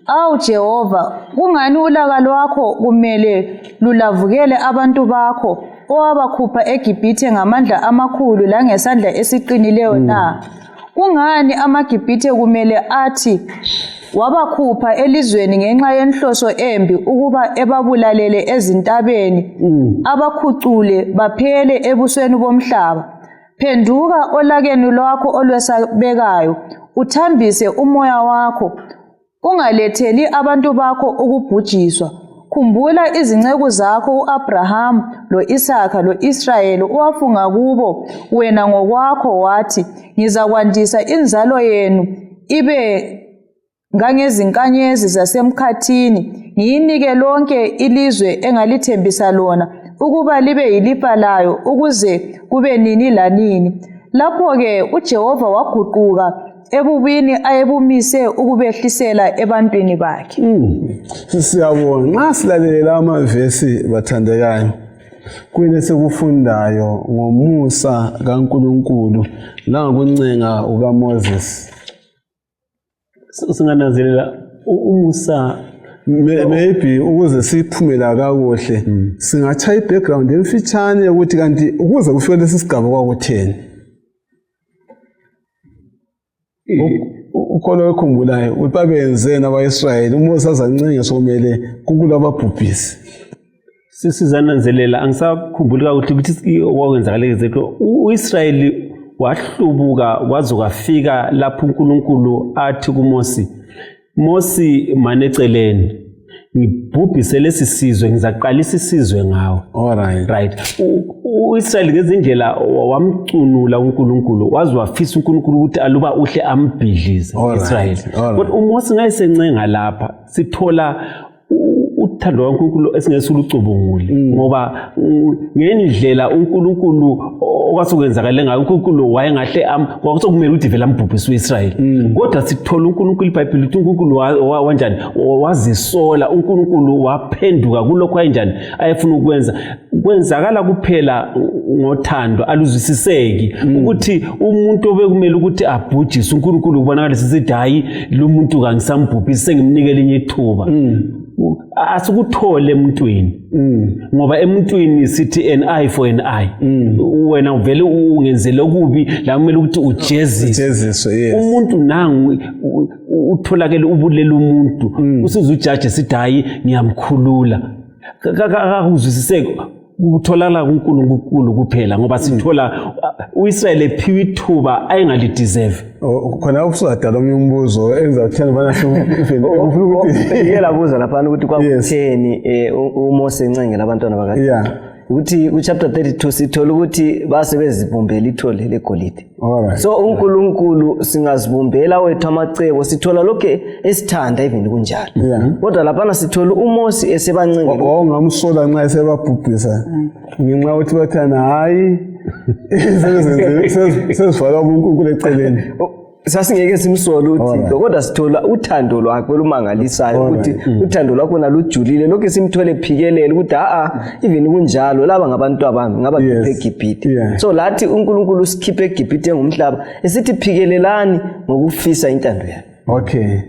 "Awu Jehova, kungani ulaka lwakho kumele lulavukele abantu bakho owabakhupha eGibhithe ngamandla amakhulu langesandla esiqinileyo na? Kungani amaGibhithe kumele athi wabakhupha elizweni ngenxa yenhloso embi ukuba ebabulalele ezintabeni abakhucule baphele ebusweni bomhlaba? Phenduka olakeni lwakho olwesabekayo uthambise umoya wakho ungaletheli abantu bakho ukubhujiswa. Khumbula izinceku zakho uAbraham loIsaka loIsrayeli owafunga kubo wena ngokwakho wathi, ngizakwandisa inzalo yenu ibe ngangezinkanyezi zasemkhathini ngiyinike lonke ilizwe engalithembisa lona ukuba libe yilifa layo ukuze kube nini lanini." Lapho-ke uJehova waguquka ebubini ayebumise ukubehlisela ebantwini bakhe. Siyabonga nxa silalela amavesi bathandekayo kuyini sekufundayo ngomusa kaNkulunkulu langokuncenga ukaMoses. Singananzelela umusa maybe ukuze siphumela kakuhle singathatha ibackground emfitshane ukuthi kanti ukuze kufike lesi sigaba kwakutheni. Ukhona okukhumbulayo ukuthi babenzeni abaIsrayeli uMoses azancenga sokumele kunkulu ababhubhisi. Sizananzelela angisakhumbuli ukuthi okwenzakale ezekho uIsrayeli wahlubuka kwaze kwafika lapho uNkulunkulu athi kuMosi, "Mosi mane eceleni ngibhubhise lesi sizwe ngizaqalisa isizwe ngawe." Alright. Right. uIsrael ngezindlela wamcunula uNkulunkulu waze wafisa uNkulunkulu ukuthi aluba uhle ambhidlize uIsrael. Kodwa uMose ngayisencenga lapha sithola uthando kaNkulunkulu esingesilucubungule ngoba ngendlela uNkulunkulu okwasokwenzakala ngayo uNkulunkulu wayengahle kwakusokumele ukuthi vele ambhubhise uIsrael. Kodwa sithola uNkulunkulu iBhayibheli ukuthi uNkulunkulu wanjani wazisola uNkulunkulu waphenduka kulokho ayenjani ayefuna ukwenza. Kwenzakala kuphela ngothando aluzwisiseki ukuthi umuntu obekumele ukuthi abhujiswe uNkulunkulu kubonakala sithi hayi lo muntu kangisambhubhisi sengimnikele enye ithuba. Asikuthole emuntwini ngoba emuntwini sithi an eye for an eye. Wena uvele ungenzele okubi la kumele ukuthi ujeziswe. Umuntu nangu utholakele ubulela umuntu usiza ujaji sithi hayi ngiyamkhulula akuzwisiseki ukutholakala kuNkulunkulu kuphela ngoba sithola uIsrael ephiwe ithuba ayengalideserve. Khona ukusudala omnye umbuzo engizawuthanda bana yela buza lapha ukuthi kwakutheni uMose encengela abantwana bakhe. Ukuthi ku chapter 32 sithola ukuthi base bezibumbela ithole legolide. So uNkulunkulu singazibumbela wethu amacebo sithola lokho esithanda even kunjalo. Kodwa lapha sithola uMose esebancengela. Ongamsola nxa esebabhubhisa. Ngenxa ukuthi bathana hayi sezivala uNkulunkulu eceleni. Sasingeke simsole uThixo kodwa sithola uthando lwakhe olumangalisayo ukuthi uthando lwakho nalujulile lokho simthole phikelela ukuthi even kunjalo laba ngabantu abami ngaba eGibhithe. So lathi uNkulunkulu usikhiphe eGibhithe ngomhlaba esithi phikelelani ngokufisa intando yakhe. Okay.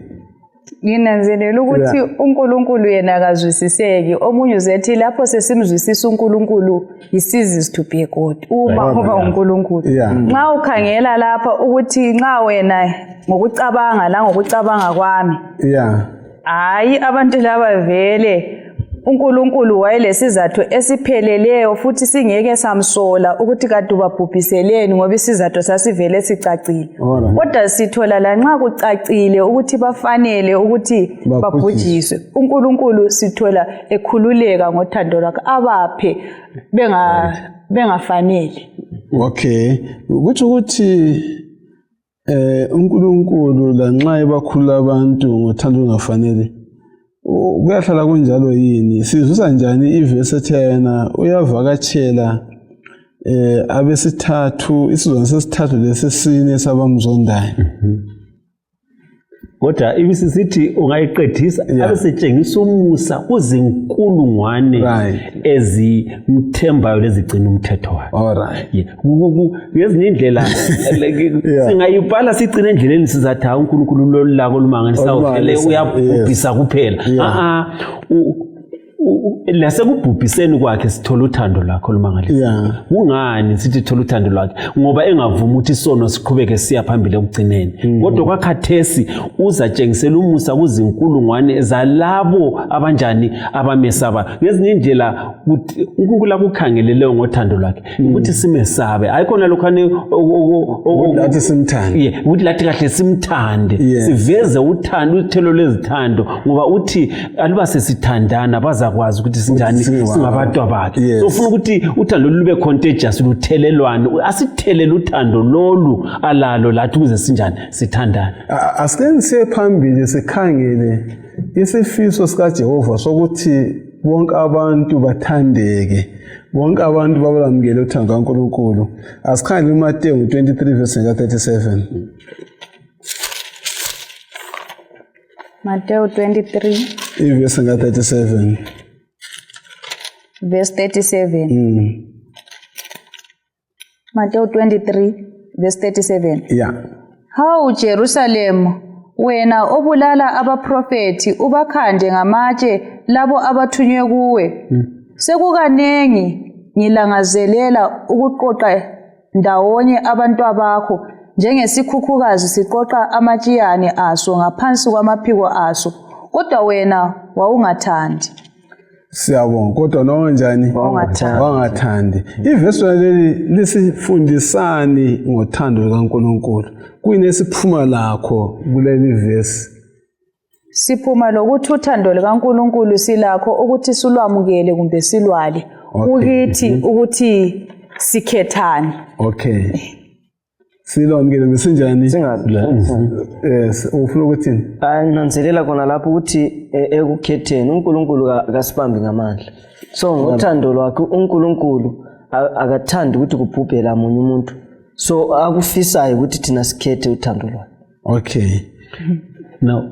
Nginanzelela ukuthi uNkulunkulu yena akazwisiseki. Omunye uzethi lapho sesimzwisisa uNkulunkulu isizi to be God. Uma ngoba uNkulunkulu. Nxa ukhangela lapha ukuthi nxa wena ngokucabanga la ngokucabanga kwami. Hayi abantu laba vele uNkulunkulu wayelesizathu esipheleleyo futhi singeke samsola ukuthi kade ubabhubhiseleni ngoba isizathu sasivele sicacile. Kodwa sithola la nxa kucacile ukuthi bafanele ukuthi babhujiswe. uNkulunkulu sithola ekhululeka ngothando lwakhe abaphe bengafanele. Okay. Ukuthi uNkulunkulu la nxa ebakhulula abantu ngothando lungafanele kuyahlala kunjalo yini sizwisa njani ivesi ethi yena uyavakatshela abesithathu isizwana sesithathu lesesine sabamzondayo. Kodwa ibisithi ungayiqedisa abesetshengisa umusa kuzinkulungwane ezimthembayo lezigcina umthetho wakhe. Ngezinye indlela singayibhala sigcina endleleni sizathi uNkulunkulu lolulako lumangalisayo vele uyabhubhisa kuphela. Lasekubhubhiseni kwakhe sithola uthando lwakhe olumangalisayo. Kungani sithi thola uthando lwakhe? Ngoba engavuma ukuthi isono siqhubeke siya phambili ekugcineni. Kodwa kwakhathesi uzatshengisela umusa kuzinkulungwane zalabo abanjani abamesaba. Ngezinye indlela ukuthi uNkulunkulu akukhangeleleyo ngothando lwakhe ukuthi simesabe. Ayikhona lokhane lathi simthande. Ukuthi lathi kahle simthande. Siveze uthando uthelo lezithando ngoba uthi aluba sesithandana bazakwazi ukuthi sinjani singabantu bakhe. So ufuna ukuthi uthando lube contagious luthelelwane. Asithelele uthando lolu alalo lathi ukuze sinjani sithandane. Asikenise phambili sikhangele isifiso sikaJehova sokuthi bonke abantu bathandeke. Bonke abantu babalamukele uthando kaNkulunkulu. Asikhangele uMateyu 23 verse 37. Matthew 23 verse 37. Verse 37. Matthew 23 verse 37. Hawu Jerusalem, wena obulala abaprofeti ubakhande ngamatshe labo abathunywe kuwe. Sekukanengi ngilangazelela ukuqoqa ndawonye abantwabakho njengesikhukhukazi siqoqa amatshiyane aso ngaphansi kwamaphiko aso, kodwa wena wawungathandi. Siyabonga kodwa nonjani wangathandi. Ivesi leli lisifundisani ngothando likaNkulunkulu. Kuyini esiphuma lakho kuleli vesi? Siphuma lokuthi uthando likaNkulunkulu silakho ukuthi silwamukele kumbe silwale. kukithi ukuthi sikhethane. Okay. Silomkele besinjani? Singabi. Yes, ufuna ukuthini? Nanzelela khona lapho ukuthi ekukhetheni uNkulunkulu akasibambi ngamandla. So ngothando lwakhe uNkulunkulu akathandi ukuthi kubhubhela munye umuntu. So akufisayo ukuthi thina sikhethe uthando lwakhe. Okay. Now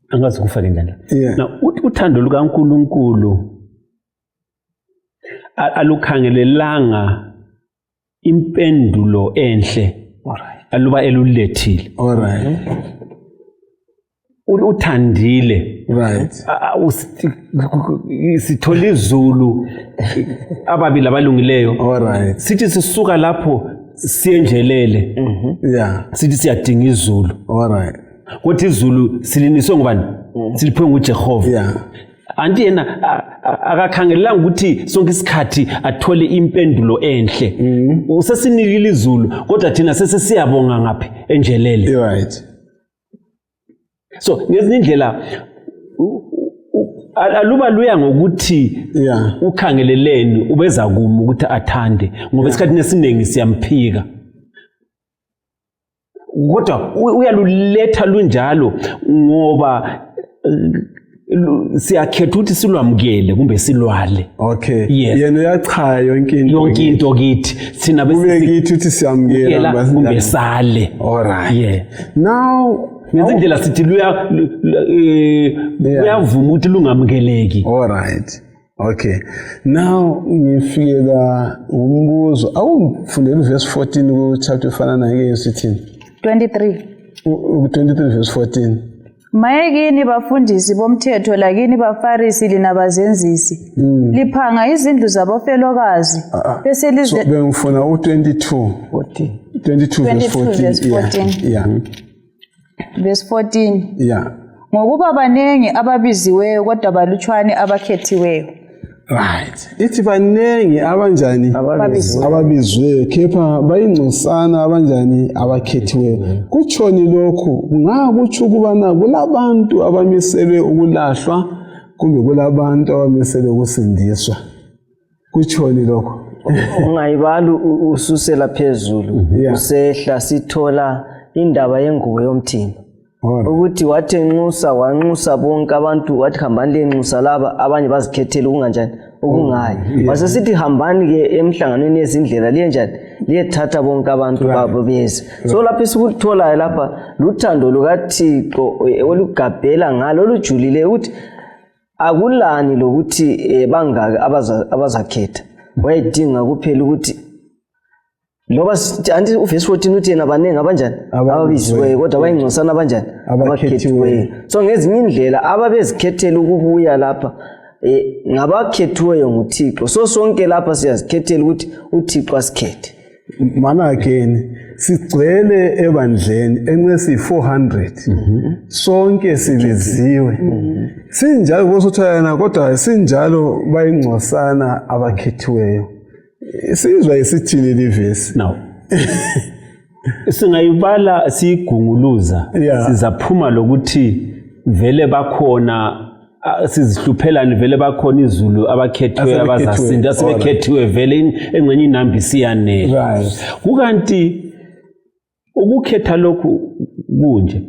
angazi kufaka indlela. Now uthando lukaNkulunkulu alukhangelelanga impendulo enhle. Aluba elulethile. Alright. Uthandile. Right. Sithola izulu ababili abalungileyo. Alright. Sithi sisuka lapho siyenjelele. Yeah. Sithi siyadinga izulu. Alright. Kodwa izulu siliniswe ngubani? Siliphiwe nguJehova. Yeah. Anti yena akakhangelanga ukuthi sonke isikhathi athole impendulo enhle. Usesinikile izulu kodwa thina sesiyabonga ngaphi enjelele. Right. So ngezinye indlela aluba luya ngokuthi ukhangeleleni ubeza kuma ukuthi athande ngoba isikhathi esiningi siyamphika. Kodwa uyaluletha lunjalo ngoba siyakhetha ukuthi silwamukele kumbe silwale. Okay. Yes. Yena uyachaya yonke into kithi thina bese kithi uthi siyamukela kumbe sale. Alright. Yeah. Now ngezindlela sithi uyavuma ukuthi lungamukeleki. Alright. Okay. Now ngifikela umbuzo awufundela verse 14 ku chapter efana nayo esithini 23. 23 verse 14. Mayekini bafundisi bomthetho lakini bafarisi linabazenzisi liphanga izindlu zabafelokazi bese lize bengifuna u22 verse 14. Yeah. Verse 14. Yeah. Ngokuba banengi ababiziweyo kodwa balutshwane abakhethiweyo. Right. Ithi banengi abanjani ababizwe kepha bayingcosana abanjani abakhethiweyo. Kutshoni lokho ngakutsho ukubana kulabantu abamiselwe ukulahlwa kumbe kulabantu abamiselwe ukusindiswa. Kutshoni lokho. Ungayibala ususela phezulu usehla sithola indaba yengubo yomthimba. Ukuthi wathi enxusa wanxusa bonke abantu wathi hambani lenxusa laba abanye bazikhethela ukunganjani ukungayi. Wase sithi hambani ke emhlanganweni yezindlela liyenjani liyethatha bonke abantu babo beze. So lapho sikuthola lapha luthando lukaThixo olugabhela ngalo olujulile ukuthi akulani lokuthi bangaka abazakhetha. Wayedinga kuphela ukuthi loba anti uverse 14 uthi yena banengi abanjani ababiziweyo kodwa bayingcosana abanjani abakhethiweyo. So ngezinye indlela ababezikhethela ukubuya lapha ngabakhethiweyo nguThixo. So sonke lapha siyazikhethela ukuthi uThixo asikhethe. Mana again sigcwele ebandleni enqesi 400 sonke sibiziwe sinjalo bosothayana kodwa sinjalo bayingcosana abakhethiweyo. Sizwa isithini livesi now singayibala sigunguluza sizaphuma lokuthi vele bakhona sizihluphelani vele bakhona izulu abakhethiwe abazasinda sebekhethiwe vele engcenye inamba isiyanele. Kukanti ukukhetha lokhu kunje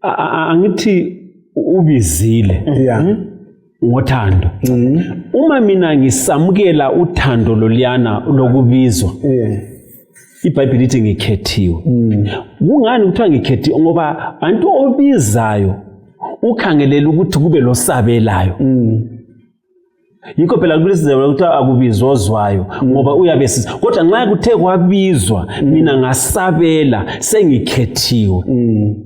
angithi ubizile ngothando. Uma mina ngisamukela uthando loliyana lokubizwa iBhayibheli lithi ngikhethiwe. Kungani kuthiwa ngikhethiwe? Ngoba abantu obizayo ukhangelela ukuthi kube losabelayo. Yikho phela kulesizwe ukuthi akubizwa ozwayo ngoba uyabe siza. Kodwa nxa kuthe kwabizwa mina ngasabela sengikhethiwe.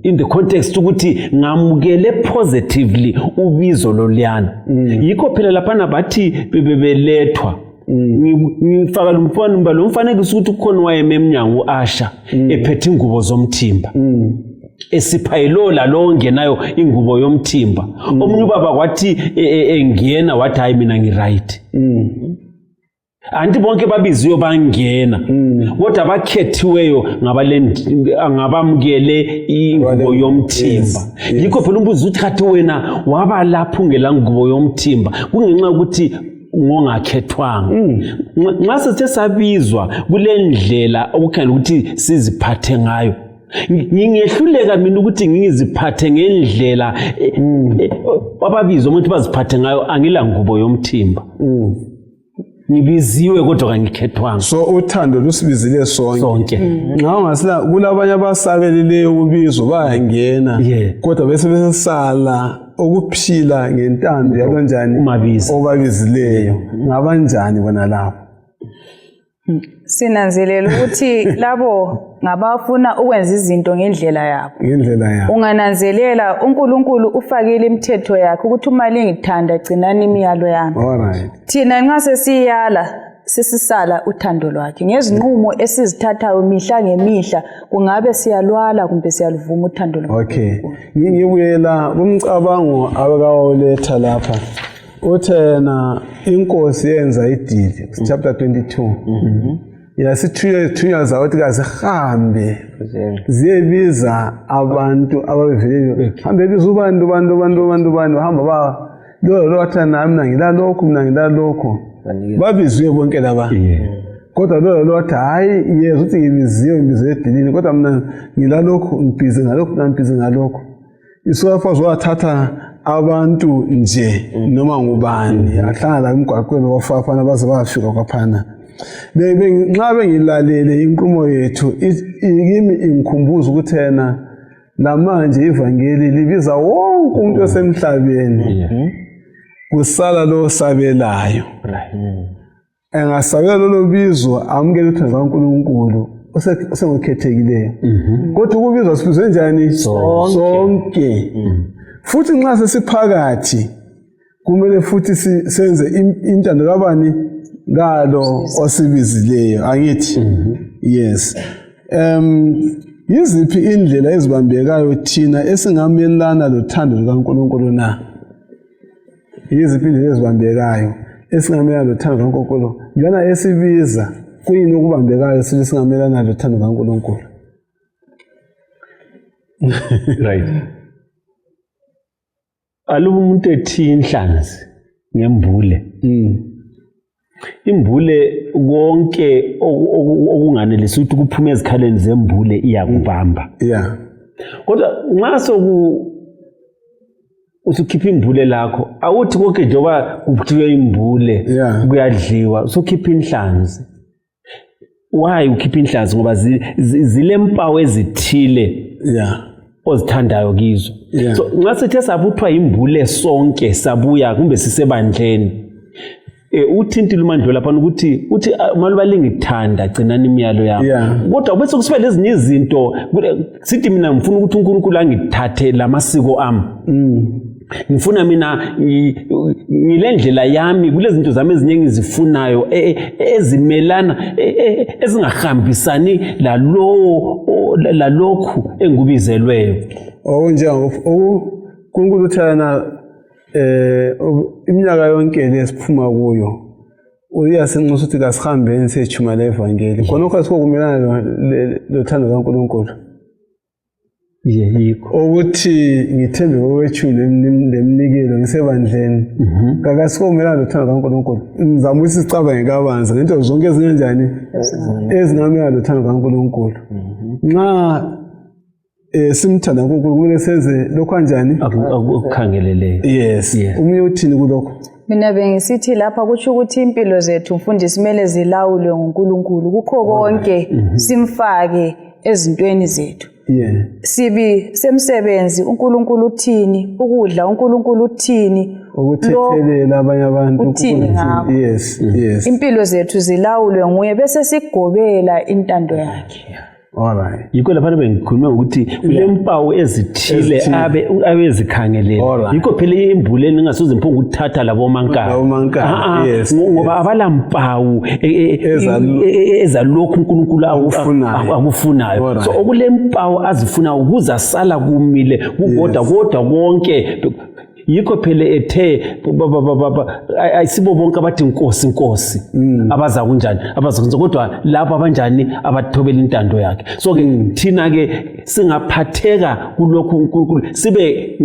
In the context ukuthi ngamukele positively ubizo loliyana. Yikho phela lapha bathi bebelethwa. Ngifaka lo mfanekiso ukuthi ukhona wayeme eminyango uAsha ephethe ingubo zomthimba. Esiphayilo la lo ngenayo ingubo yomthimba. Omunye ubaba kwathi engena wathi hayi mina ngiright. anti bonke babiziwe bangena kodwa abakhethiweyo ngabamukele ingubo yomthimba yikho phela umbuzo uthi kathi wena waba lapho ungelangubo yomthimba kungenxa ukuthi ngongakhethwanga nxa sithe sabizwa kule ndlela okukhanya ukuthi siziphathe ngayo ngingehluleka mina ukuthi ngiziphathe ngendlela ababizwa ukuthi baziphathe ngayo angila ngubo yomthimba ngibiziwe kodwa kangikhethwanga so uthando lusibizile sonke ngawo ngasila kulabanye abasabelileyo ukubizwa bayangena kodwa bese besala ukuphila ngentando yakanjani obabizileyo ngabanjani bona lapho sinanzelela ukuthi labo ngabafuna ukwenza izinto ngendlela yabo ungananzelela uNkulunkulu ufakile imithetho yakhe ukuthi uma lingithanda gcinani imiyalo yami thina nxa sesiyala sesisala uthando lwakhe ngezinqumo esizithathayo mihla ngemihla kungabe siyalwala kumbe siyaluvuma uthando lwakhe ngibuyela kumcabango abakawoletha lapha uthena inkosi yenza idili chapter 22 yasithunya zawuthi kazihambe ziyebiza abantu abavele hambe biza ubantu hamba ba lo wathi nami ngilalokho mina ngilalokho babizwe bonke laba kodwa lo wathi hayi yeza uthi ngibiziwe edilini kodwa mina ngilalokho ngibhizi ngalokho isofazwe wathatha abantu nje noma ngubani ahlala emgwaqweni wafafana baze bafika kwaphana nxa bengilalele inqumo yethu kimi ingikhumbuza ukuthi yena namanje ivangeli libiza wonke umuntu osemhlabeni kusala lo sabelayo engasabela lo bizo amukele uthando kaNkulunkulu osengokhethekileyo kodwa ukubizwa sibizwe njani sonke futhi nxa sesiphakathi kumele futhi senze intando kabani ngalo osibizileyo angithi yes yiziphi indlela ezibambekayo thina esingamelana lothando lukaNkulunkulu na yiziphi indlela ezibambekayo esingamelana lothando lukaNkulunkulu njana esibiza kuyini ukubambekayo sithi singamelana lothando lukaNkulunkulu right aluba umuntu ethi inhlanzi ngembule imbule konke okunganelisi ukuthi kuphume ezikhaleni zembule iyakubamba kodwa nxa usukhipha imbule lakho awuthi konke njengoba kuphiwe imbule kuyadliwa usukhipha inhlanzi why ukhipha inhlanzi ngoba zilempawu ezithile ozithandayo kizo so nxa sithe sabuthwa imbule sonke sabuya kumbe sisebandleni uthintile uMandlovu lapha ukuthi maluba lingithanda gcinani imiyalo yami kodwa bese kusibe lezinye izinto sithi mina ngifuna ukuthi uNkulunkulu angithathe lamasiko ami ngifuna mina ngilendlela yami kulezi zinto zami ezinye engizifunayo ezimelana ezingahambisani lalokhu engubizelweyo uNkulunkulu uthana iminyaka yonke lesiphuma kuyo uyasinxusa ukuthi kasihambeni sejuma evangeli khona lokho asikokumelana lothando kaNkulunkulu yikho ukuthi ngithembe kwethu lemnikelo ngisebandleni kakasikokumelana lothando kaNkulunkulu ngizama ukuthi sicabange kabanzi ngento zonke ezingenjani ezingamelana lothando kaNkulunkulu nxa simthanda uNkulunkulu kumele senze lokho kanjani akukhangeleleyo yes umunye uthini kulokho mina bengisithi lapha kutsho ukuthi impilo zethu mfundisi kumele zilawulwe nguNkulunkulu kukho konke simfake ezintweni zethu sibi semsebenzi uNkulunkulu uthini ukudla uNkulunkulu uthini ukuthethelela abanye abantu yes impilo zethu zilawulwe nguye bese sigobela intando yakhe alright yikho lapha bengikhuluma ukuthi kulempawu ezithile abezikhangelela yikho phela imbuleni ningasoze mphunga ukuthatha labo mankala yes ngoba abalampawu ezalokhu uNkulunkulu akufunayo so okulempawu azifuna ukuza sala kumile kodwa konke yikho phela ethe ayisibo bonke abathi inkosi abaza kunjani abaza kodwa labo abanjani abathobela intando yakhe. So ke thina ke singaphatheka kulokhu uNkulunkulu sibe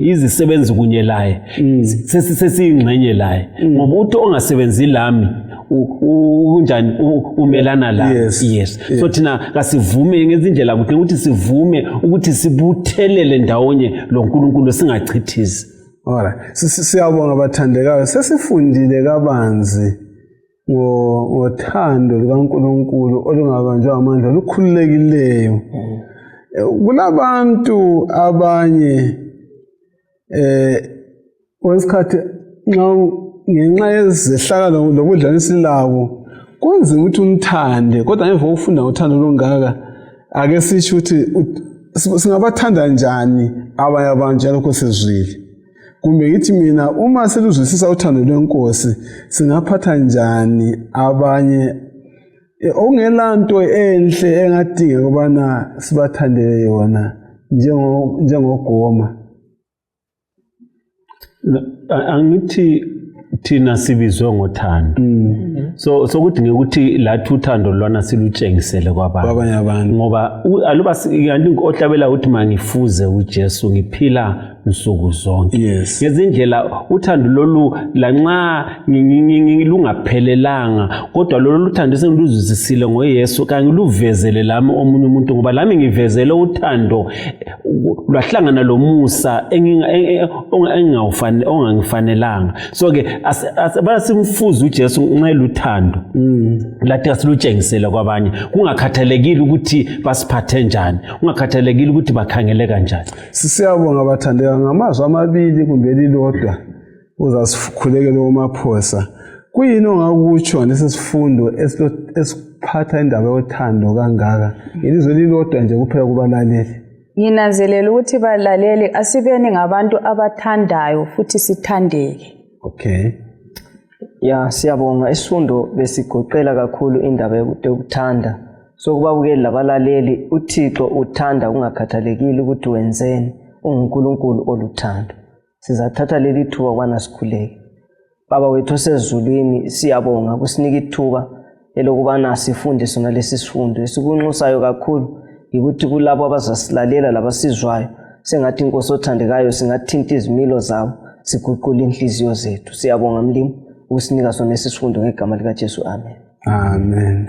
izisebenzi kunye laye sesiyingxenye laye ngoba uthi ongasebenzi lami unjani umelana la. Yes. So thina kasivume ngezindlela ukuthi ukuthi sivume ukuthi sibuthelele ndawonye lo uNkulunkulu singachithizi. Alright, siyabonga abathandekayo, sesifundile kabanzi ngothando lukaNkulunkulu olungabanjwa amandla lukhululekileyo. Kulabantu abanye wesikhathi ngenxa yezehlakalo lokudlanisa labo kunzima ukuthi umthande, kodwa ngemva kokufunda ngothando longaka ake sisho ukuthi singabathanda njani abanye abantu njalokho sezwile. Kumbe ngithi mina uma seluzwisisa uthando lwenkosi singaphatha njani abanye ongelanto enhle engadinga ukubana sibathandele yona njengogoma. Angithi thina sibizwe ngothando. So ukuthi ngikuthi lathi uthando lwana silutshengisele kwabanye abantu ngoba aluba kanti ohlabela uthi mangifuze uJesu ngiphila nsuku zonke. Ngezindlela uthando lolu lanxa lungaphelelanga kodwa lolu uthando sengiluzwisisile ngoYesu kanye luvezele lami omunye umuntu ngoba lami ngivezele uthando lwahlangana lomusa ongangifanelanga. So ke asimfuza uJesu nxa luthando lathi asilutshengisele kwabanye kungakhathalekile ukuthi basiphathe njani, kungakhathalekile ukuthi bakhangele kanjani. Siyabonga abathandekayo ngamazwi amabili kumbe lilodwa uzasikhulekela uMaphosa. Kuyini ongakutsho nesisifundo esiphatha indaba yothando kangaka ngelizwe lilodwa nje kuphela kubalaleli? Nginanzelela ukuthi balaleli asibeni ngabantu abathandayo futhi sithandeke. Okay. Ya siyabonga isifundo besigoqela kakhulu indaba yokuthanda. So kubabukeli labalaleli uThixo uthanda kungakhathalekile ukuthi wenzeni, uNkulunkulu oluthando. Sizathatha leli thuba kwana sikhuleke. Baba wethu osezulwini siyabonga kusinika ithuba elokubana sifunde sona lesi sifundo esikunxusayo kakhulu ukuthi kulabo abazasilalela labasizwayo sengathi inkosi othandekayo singathinta izimilo zabo siguqule inhliziyo zethu. Siyabonga mlimi ukusinika sona lesi sifundo ngegama likaJesu. Amen. Amen.